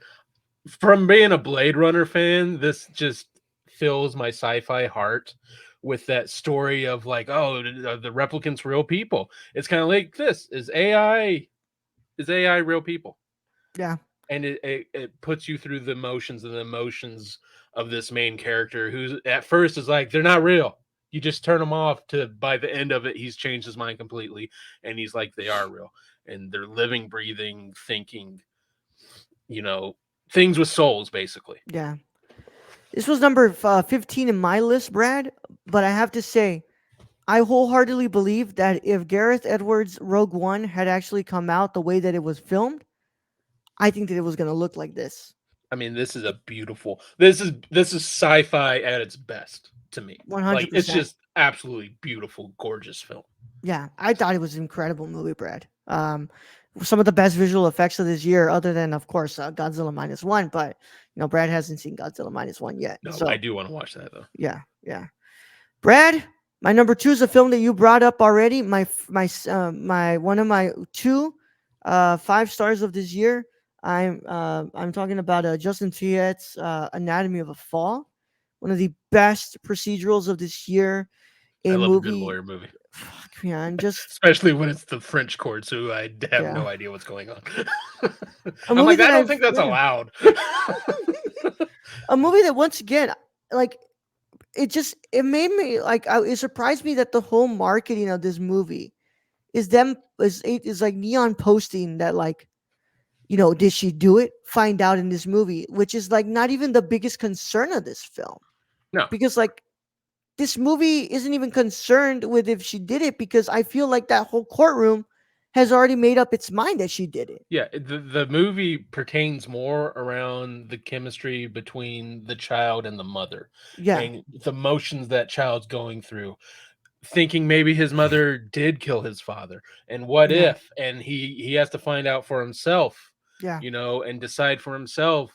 from being a Blade Runner fan, this just fills my sci-fi heart with that story of like, oh, the replicants real people. It's kind of like, this is AI real people, Yeah, and it puts you through the motions and the emotions of this main character, who's at first is like, they're not real. You just turn them off, to by the end of it he's changed his mind completely, and he's like, they are real, and they're living, breathing, thinking, you know things with souls, basically. yeah. This was number 15 in my list, Brad. But I have to say, I wholeheartedly believe that if Gareth Edwards' Rogue One had actually come out the way that it was filmed, I think that it was going to look like this. I mean, this is a beautiful, this is sci-fi at its best to me. Like, it's 100%. just absolutely beautiful, gorgeous film. Yeah, I thought it was an incredible movie, Brad. Some of the best visual effects of this year, other than, of course, Godzilla minus one. But Brad hasn't seen Godzilla minus one yet. No, I So do want to watch that though. yeah, yeah. Brad, my number two is a film that you brought up already. My one of my two 5 stars of this year. I'm talking about Justin Triet's Anatomy of a Fall, one of the best procedurals of this year. I A love a good movie, lawyer movie, fuck man, just especially when it's the French courts, who I have yeah, no idea what's going on. a I'm movie like, I that don't I've think that's yeah, allowed. a movie that once again, like it made me like it surprised me that the whole marketing of this movie is like neon posting that, like, did she do it? Find out in this movie, which is like not even the biggest concern of this film. No. Because like this movie isn't even concerned with if she did it, because I feel like that whole courtroom has already made up its mind that she did it. Yeah, the movie pertains more around the chemistry between the child and the mother, Yeah, and the motions that child's going through, thinking maybe his mother did kill his father, and what yeah, if, and he has to find out for himself, yeah, and decide for himself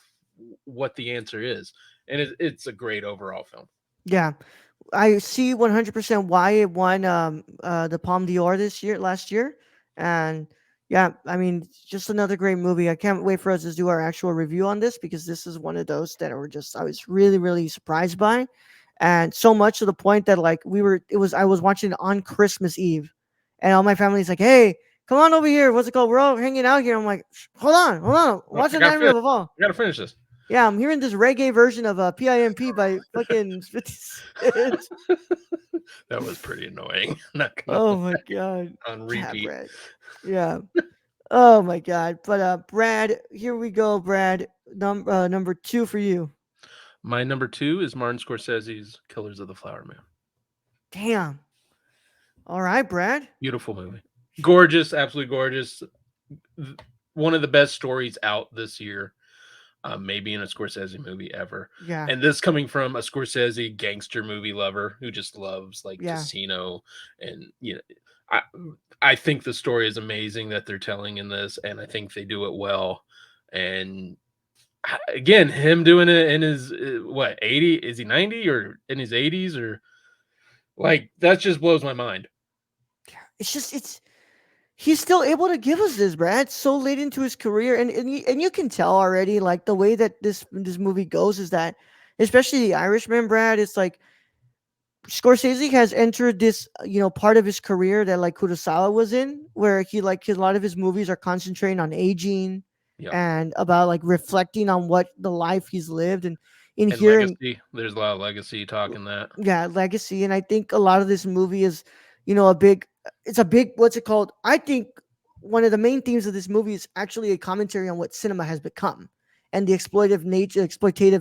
what the answer is. And it's a great overall film. yeah. I see 100% why it won the Palme d'Or last year. And yeah, I mean, just another great movie. I can't wait for us to do our actual review on this, because this is one of those that I was really, really surprised by. And so much to the point that, like, I was watching it on Christmas Eve, and all my family's like, "Hey, come on over here. What's it called? We're all hanging out here." I'm like, hold on, Oh, watch Anatomy of a Fall. I gotta finish this. Yeah, I'm hearing this reggae version of PIMP by fucking 50 Cent. That was pretty annoying. Not gonna Oh lie. my god. On Yeah, repeat. Brad. Yeah. Oh my god. But Brad, here we go, Brad. Number two for you. My number two is Martin Scorsese's Killers of the Flower Moon. Damn. All right, Brad. Beautiful movie. Gorgeous, absolutely gorgeous. One of the best stories out this year, maybe in a Scorsese movie ever. Yeah. And this coming from a Scorsese gangster movie lover who just loves like Yeah. Casino, and I I think the story is amazing that they're telling in this, and I think they do it well. And again, him doing it in his what 80? Is he 90 or in his 80s or like that just blows my mind. It's just it's he's still able to give us this, Brad, so late into his career, and you can tell already, like the way that this movie goes is that, especially the Irishman, Brad, it's like Scorsese has entered this, part of his career that like Kurosawa was in, where a lot of his movies are concentrating on aging Yep. and about like reflecting on what the life he's lived, and in And here, and legacy. There's a lot of legacy talk in that. yeah, legacy. And I think a lot of this movie is, a big, it's a big, what's it called, I think one of the main themes of this movie is actually a commentary on what cinema has become, and the exploitative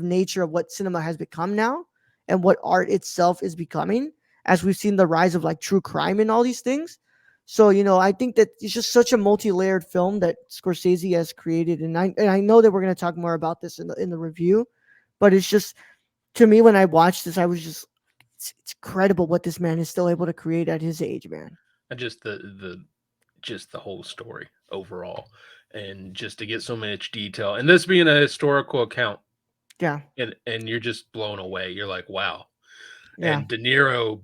nature of what cinema has become now, and what art itself is becoming, as we've seen the rise of like true crime and all these things. So I think that it's just such a multi-layered film that Scorsese has created, and I know that we're going to talk more about this in the review, but it's just, to me, when I watched this, I was just, it's incredible what this man is still able to create at his age, man. And just the whole story overall. And just to get so much detail. And this being a historical account, Yeah, and you're just blown away. You're like, wow. yeah, And De Niro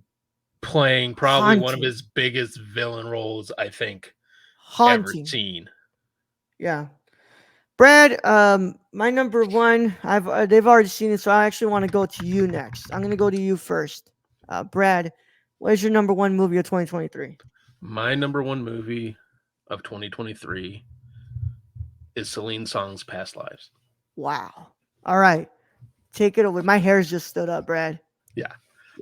playing probably one of haunting, his biggest villain roles I think ever haunting. seen. Yeah, Brad. My number one. They've already seen it, so I actually want to go to you next. I'm gonna go to you first, Brad. What is your number one movie of 2023? My number one movie of 2023 is Celine Song's Past Lives. Wow. All right, take it away. My hair's just stood up, Brad. Yeah.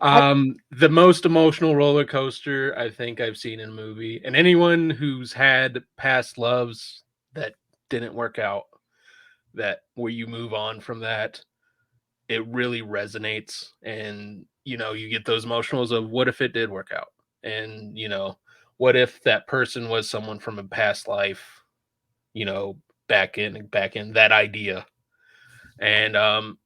I, The most emotional roller coaster I think I've seen in a movie. And anyone who's had past loves that didn't work out, that where you move on from that, it really resonates. And, you get those emotionals of what if it did work out? And, what if that person was someone from a past life, you know, back in that idea, and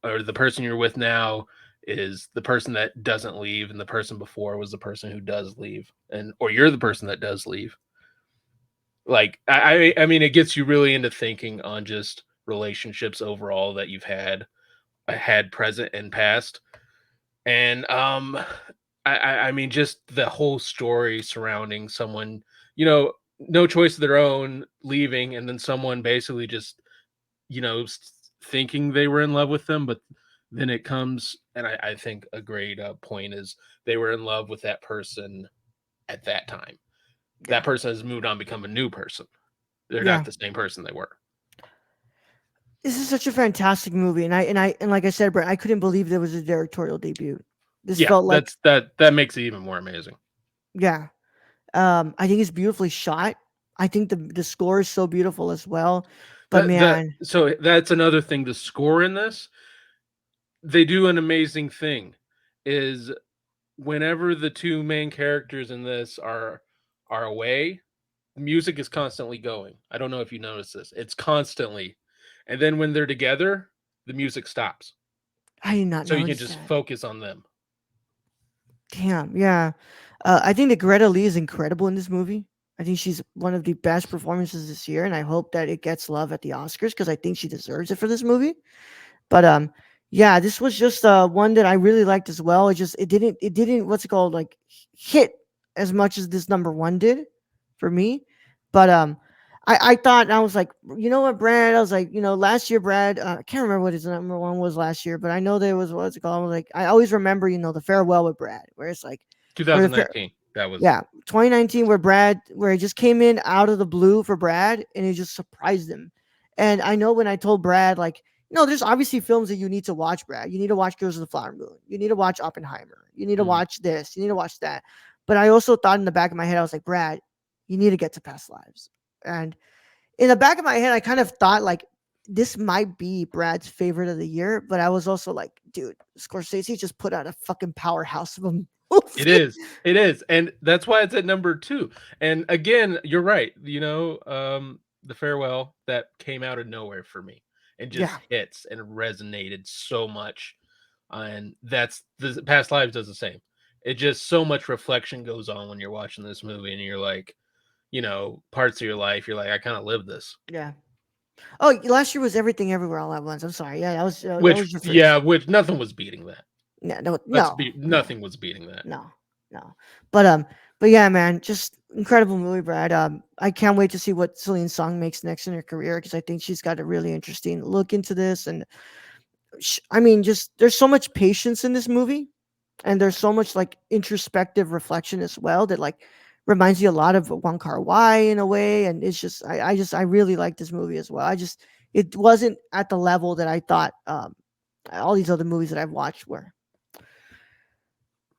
or the person you're with now is the person that doesn't leave, and the person before was the person who does leave, and or you're the person that does leave. Like I mean, it gets you really into thinking on just relationships overall that you've had present and past. And I mean, just the whole story surrounding someone, no choice of their own, leaving, and then someone basically just, thinking they were in love with them, but then it comes, and I think a great point is they were in love with that person at that time. That yeah, person has moved on, become a new person. They're not yeah. the same person they were. This is such a fantastic movie, and like I said, Brad, I couldn't believe there was a directorial debut. This Yeah, felt like, that makes it even more amazing. yeah. I think it's beautifully shot. I think the score is so beautiful as well. But That man, so that's another thing. The score in this, they do an amazing thing. Is whenever the two main characters in this are away, music is constantly going. I don't know if you notice this. It's constantly. And then when they're together, the music stops. I did not So you can notice just that. focus on them. Damn, yeah. I think that Greta Lee is incredible in this movie. I think she's one of the best performances this year, and I hope that it gets love at the Oscars because I think she deserves it for this movie. But yeah, this was just one that I really liked as well. It didn't what's it called, like, hit as much as this number one did for me. But I thought, I was like, you know what, Brad? I was like, last year, Brad, I can't remember what his number one was last year, but I know there was, what's it called? I was like, I always remember, the farewell with Brad, where it's like, where the fair, 2019. That was yeah, 2019, where he just came in out of the blue for Brad, and it just surprised him. And I know when I told Brad, like, there's obviously films that you need to watch, Brad. You need to watch Girls of the Flower Moon. You need to watch Oppenheimer. You need to mhm. watch this. You need to watch that. But I also thought in the back of my head, I was like, Brad, you need to get to Past Lives. And in the back of my head, I kind of thought like this might be Brad's favorite of the year, but I was also like, dude, Scorsese just put out a fucking powerhouse of a It movie. is. It is. And that's why it's at number 2. And again, you're right. The farewell that came out of nowhere for me and just Yeah, hits and resonated so much. And that's the past lives does the same. It just so much reflection goes on when you're watching this movie and you're like, parts of your life, you're like, I kind of lived this. yeah. Oh, last year was Everything Everywhere All at Once. I'm sorry. Yeah, that Which was your yeah, first. which nothing was beating that. Yeah, no, Let's no, be no, nothing was beating that. no, no. But but yeah, man, just incredible movie, Brad. I can't wait to see what Celine Song makes next in her career because I think she's got a really interesting look into this. And I mean, just there's so much patience in this movie, and there's so much like introspective reflection as well that like reminds you a lot of Wong Kar Wai in a way. And it's just I really like this movie as well. I just it wasn't at the level that I thought all these other movies that I've watched were.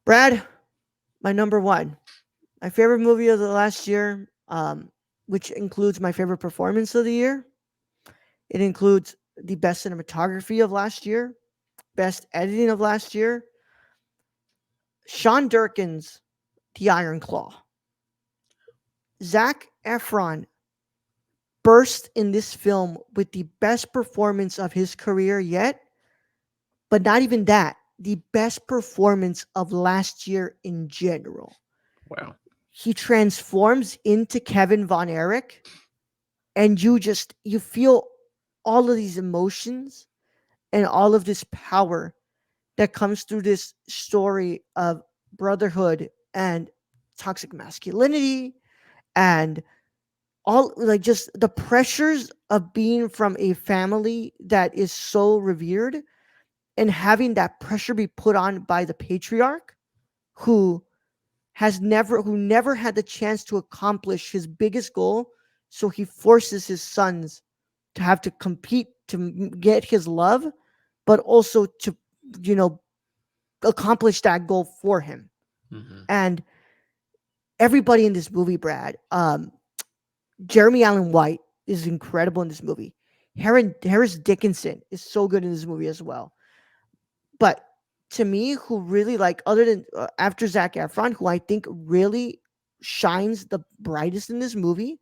Brad, my number one, my favorite movie of the last year, which includes my favorite performance of the year. It includes the best cinematography of last year, best editing of last year. Sean Durkin's The Iron Claw. Zach Efron burst in this film with the best performance of his career yet, but not even that, the best performance of last year in general. Wow. He transforms into Kevin Von Erich, and you feel all of these emotions and all of this power that comes through this story of brotherhood and toxic masculinity and all like just the pressures of being from a family that is so revered and having that pressure be put on by the patriarch who who never had the chance to accomplish his biggest goal, so he forces his sons to have to compete to get his love, but also to you know accomplish that goal for him. Hmm. And everybody in this movie, Brad, Jeremy Allen White is incredible in this movie. Harris Dickinson is so good in this movie as well. But to me, who really like other than after Zac Efron, who I think really shines the brightest in this movie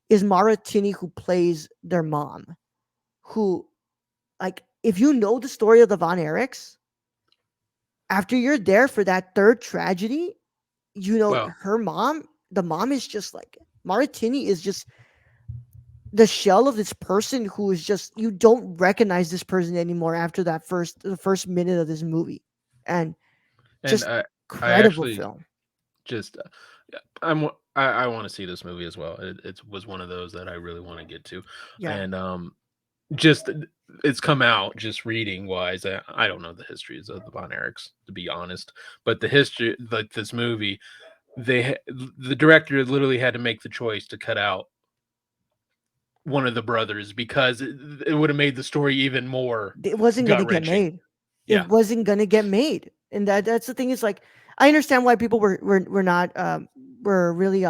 is Mara Tinney, who plays their mom. Who like if you know the story of the Von Erichs, after you're there for that third tragedy, Well, her mom, the mom is just like Mara Tinney is just the shell of this person who is just you don't recognize this person anymore after the first minute of this movie, and and just I incredible actually film. just yeah, I want to see this movie as well. It was one of those that I really want to get to, Yeah, and just it's come out just reading wise. I don't know the histories of the Von Erichs to be honest, but the history like this movie, the director literally had to make the choice to cut out one of the brothers because it would have made the story even more it wasn't gonna gut get wrenching. made. It Yeah, wasn't gonna get made, and that's the thing. Is like I understand why people were not were really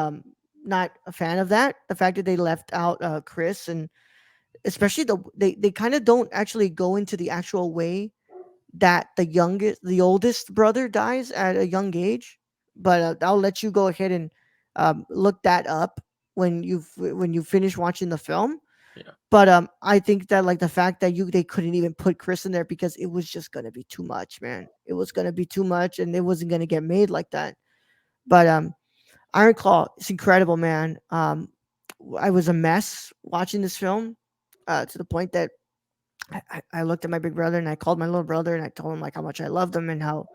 not a fan of that. The fact that they left out Chris and especially they kind of don't actually go into the actual way that the oldest brother dies at a young age. But I'll let you go ahead and look that up when you finish watching the film. yeah, But I think that like the fact that they couldn't even put Chris in there because it was just gonna be too much, man. It was gonna be too much, and it wasn't gonna get made like that. But Iron Claw is incredible, man. I was a mess watching this film, to the point that I looked at my big brother and I called my little brother and I told him like how much I loved him and how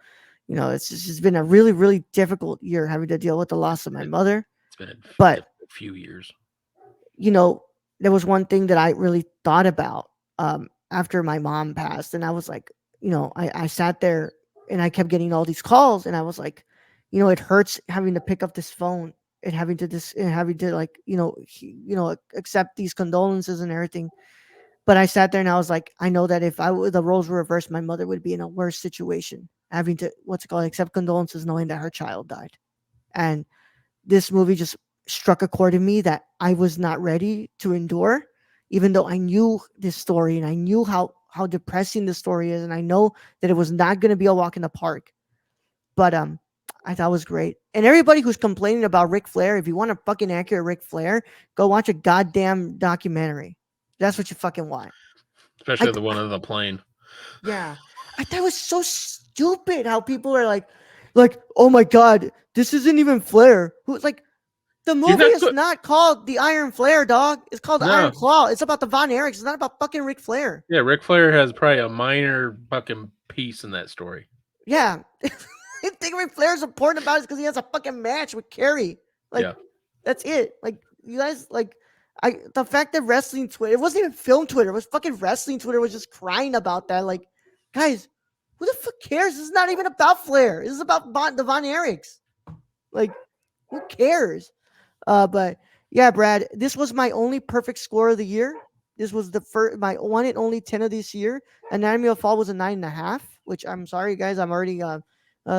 it's been a really really difficult year having to deal with the loss of my it, mother. it's been a But difficult few years. you know, there was one thing that I really thought about after my mom passed, and I was like, I sat there and I kept getting all these calls, and I was like, it hurts having to pick up this phone and having to like, accept these condolences and everything. But I sat there and I was like, I know that if the roles were reversed, my mother would be in a worse situation, having to what's it called, accept condolences, knowing that her child died. And this movie just struck a chord in me that I was not ready to endure, even though I knew this story and I knew how depressing the story is, and I know that it was not going to be a walk in the park. But I thought it was great. And everybody who's complaining about Ric Flair, if you want a fucking accurate Ric Flair, go watch a goddamn documentary. That's what you fucking want. I Especially the one on the plane. Yeah, I thought it was so stupid how people are like, oh my god, this isn't even Flair. Who like The You're movie not is not called The Iron Flare, dog. It's called The Iron no. Claw. It's about the Von Erichs. It's not about fucking Ric Flair. Yeah, Ric Flair has probably a minor fucking piece in that story. Yeah. I think Ric Flair's important about it because he has a fucking match with Kerry. Like, Yeah. that's it. Like, you guys, like, the fact that wrestling Twitter, it wasn't even film Twitter, it was fucking wrestling Twitter was just crying about that. Like, guys, who the fuck cares? This is not even about Flair. This is about the Von Erichs. Like, who cares? But yeah, Brad, this was my only perfect score of the year. This was the first, my one and only 10 of this year. Anatomy of Fall was a 9.5, which I'm sorry, guys, I'm already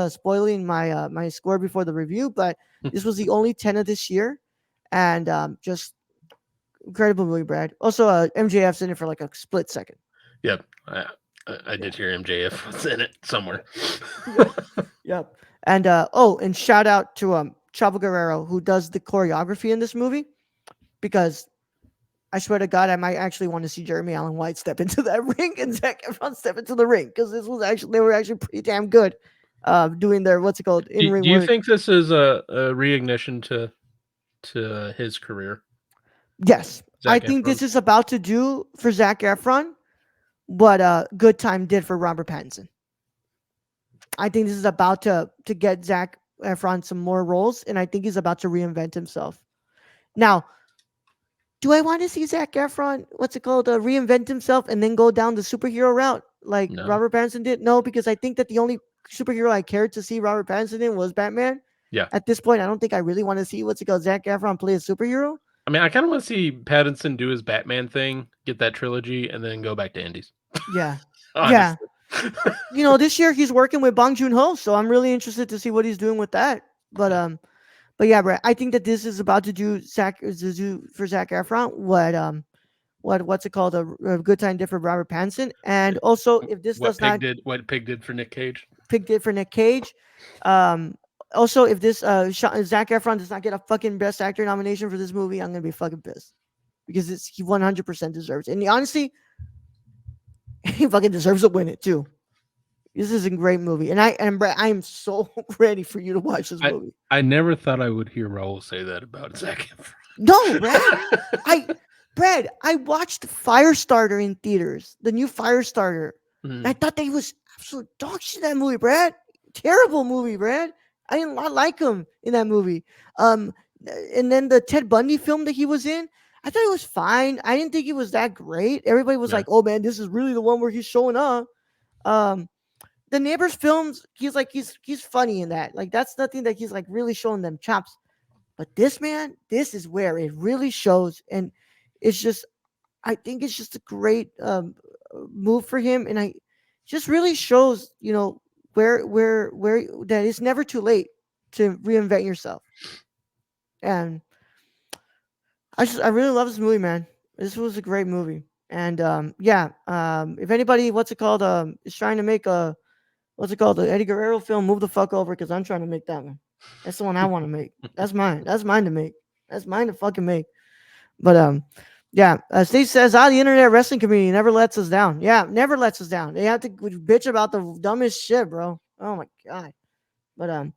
spoiling my score before the review, but this was the only 10 of this year, and just incredible movie, Brad. Also, MJF's in it for like a split second. Yep. I did hear MJF was in it somewhere. Yep. Yep. And and shout out to Chavo Guerrero, who does the choreography in this movie, because I swear to God, I might actually want to see Jeremy Allen White step into that ring and Zac Efron step into the ring, because they were actually pretty damn good, doing their what's it called in ring Do you work. think this is a reignition to his career, Yes, I Zac think Efron? this is about to do for Zac Efron what Good Time did for Robert Pattinson. I think this is about to get Zac Efron some more roles, and I think he's about to reinvent himself. Now, do I want to see Zac Efron, what's it called, reinvent himself and then go down the superhero route like No. Robert Pattinson did? No, because I think that the only superhero I cared to see Robert Pattinson in was Batman. Yeah. At this point, I don't think I really want to see what's it called, Zac Efron play a superhero. I mean, I kind of want to see Pattinson do his Batman thing, get that trilogy, and then go back to Indies. Yeah, yeah. Honestly. This year he's working with Bong Joon Ho, so I'm really interested to see what he's doing with that. But Yeah. but yeah, Brett, I think that this is about to do for Zac Efron what's it called, a good time did for Robert Pattinson, and also if this does not What Pig did for Nick Cage. pick it for Nick Cage. Um, Also, if this Zac Efron does not get a fucking Best Actor nomination for this movie, I'm gonna be fucking pissed, because he 100% deserves it. And honestly, he fucking deserves to win it too. This is a great movie, and I am so ready for you to watch this movie. I never thought I would hear Raul say that about Zac Efron. No, Brad, I watched Firestarter in theaters, the new Firestarter. And I thought that he was absolute dog shit in that movie, Brad. Terrible movie, Brad. I did not like him in that movie. Um, and then the Ted Bundy film that he was in, I thought it was fine. I didn't think it was that great. Everybody was Yeah. like, "Oh man, this is really the one where he's showing up." Um, the Neighbors films, he's funny in that. Like, that's nothing that he's like really showing them chops. But this man, this is where it really shows, and it's just, I think it's just a great move for him, and I just really shows, where that it's never too late to reinvent yourself. And I really love this movie, man. This was a great movie, and if anybody, what's it called, is trying to make a, what's it called, the Eddie Guerrero film, move the fuck over, because I'm trying to make that one. That's the one I want to make. That's mine. That's mine to make. That's mine to fucking make. But Steve says, the internet wrestling community never lets us down. Yeah, never lets us down. They have to bitch about the dumbest shit, bro. Oh my god. But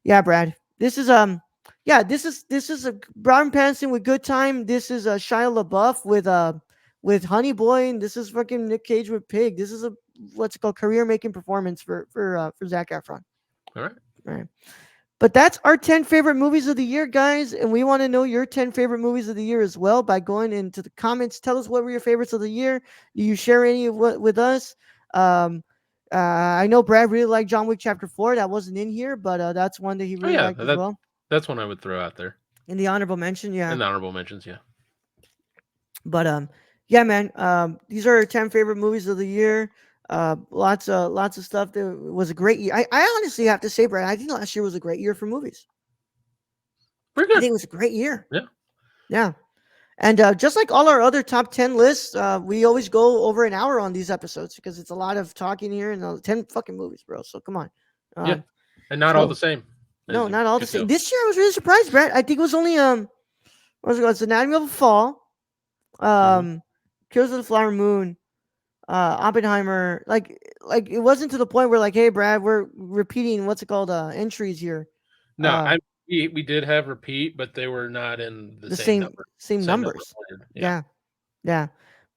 Brad, this is a Brian Pattinson with Good Time. This is a Shia LaBeouf with Honey Boy, and this is fucking Nick Cage with Pig. This is a, what's it called, career making performance for Zac Efron. All right. But that's our 10 favorite movies of the year, guys. And we want to know your 10 favorite movies of the year as well by going into the comments. Tell us what were your favorites of the year. Do you share any of what with us? I know Brad really liked John Wick Chapter 4. That wasn't in here, but that's one that he really liked as well. That's one I would throw out there. In the honorable mention, yeah. In the honorable mentions, yeah. But man. These are our 10 favorite movies of the year. Lots of stuff. That was a great year. I honestly have to say, Brad, I think last year was a great year for movies. Pretty good. I think it was a great year. Yeah. And just like all our other top 10 lists, we always go over an hour on these episodes because it's a lot of talking here, and 10 fucking movies, bro. So come on. Yeah. And not all the same. No, not all the same. This year I was really surprised, Brad. I think it was only what's it called? It's Anatomy of a Fall, Killers of the Flower Moon, Oppenheimer. Like it wasn't to the point where like, hey, Brad, we're repeating what's it called, entries here. No, we did have repeat, but they were not in the the same same number. same Same number numbers. ordered. Yeah. Yeah. Yeah.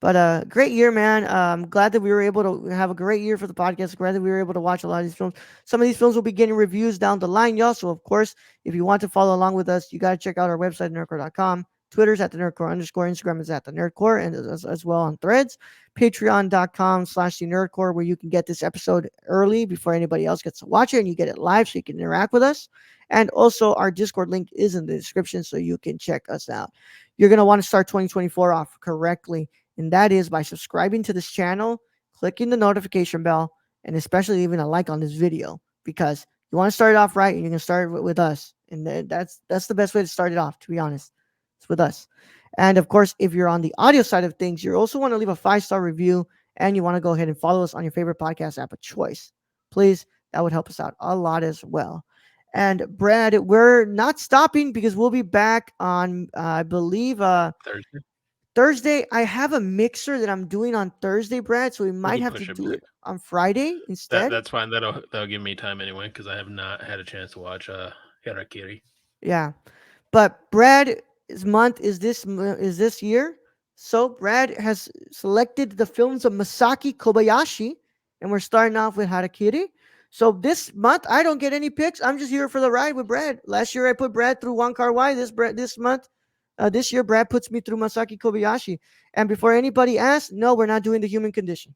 But great year, man. I'm glad that we were able to have a great year for the podcast. Glad that we were able to watch a lot of these films. Some of these films will be getting reviews down the line, y'all. So, of course, if you want to follow along with us, you got to check out our website, nerdcore.com. Twitter's at the nerdcore underscore. Instagram is at the nerdcore, and as well on threads. Patreon.com/the nerdcore, where you can get this episode early before anybody else gets to watch it, and you get it live so you can interact with us. And also, our Discord link is in the description so you can check us out. You're going to want to start 2024 off correctly, and that is by subscribing to this channel, clicking the notification bell, and especially leaving a like on this video, because you want to start it off right, and you can start with us, and that's the best way to start it off. To be honest, it's with us. And of course, if you're on the audio side of things, you also want to leave a 5-star review, and you want to go ahead and follow us on your favorite podcast app of choice. Please, that would help us out a lot as well. And Brad, we're not stopping because we'll be back on, I believe, Thursday. Thursday. I have a mixer that I'm doing on Thursday, Brad, so we We might can have to push it do back. it on Friday instead. That's fine. That'll give me time anyway because I have not had a chance to watch Harakiri. Yeah. But Brad's month is this year. So Brad has selected the films of Masaki Kobayashi, and we're starting off with Harakiri. So this month I don't get any picks. I'm just here for the ride with Brad. Last year I put Brad through One Car Why. This month, this year Brad puts me through Masaki Kobayashi. And before anybody asks, no, we're not doing The Human Condition.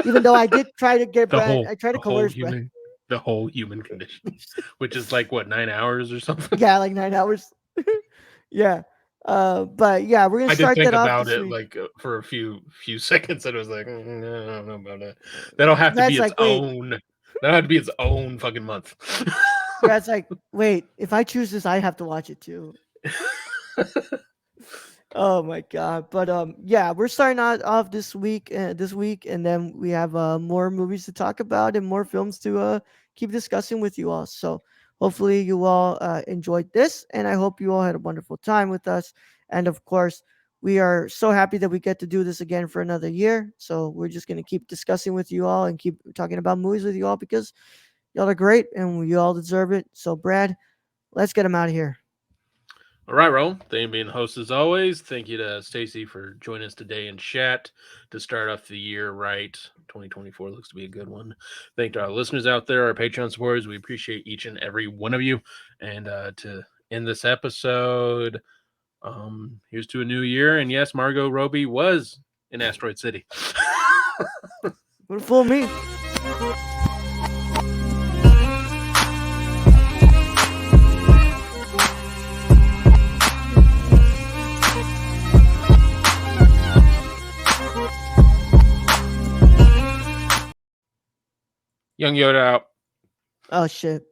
Even though I did try to get Brad, I tried to coerce Brad. The whole human condition, which is like what, 9 hours or something. Yeah, like 9 hours. Yeah. But yeah, we're gonna I did start think that off about this it week. like for a few seconds, and I was like, I don't know about that. That'll have to be Brad's its like, wait. own. That'll have to be its own fucking month. Brad's like, wait. If I choose this, I have to watch it too. Oh my god! But yeah, we're starting out off this week, and then we have more movies to talk about and more films to keep discussing with you all. So hopefully you all enjoyed this, and I hope you all had a wonderful time with us. And of course, we are so happy that we get to do this again for another year. So we're just gonna keep discussing with you all and keep talking about movies with you all because y'all are great and you all deserve it. So Brad, let's get him out of here. All right, Ro. Thank you for being the host as always. Thank you to Stacy for joining us today in chat to start off the year right. 2024 looks to be a good one. Thank to our listeners out there, our Patreon supporters. We appreciate each and every one of you. And to end this episode, here's to a new year. And yes, Margot Robbie was in Asteroid City. Would fool me. Young Yoda out. Oh shit.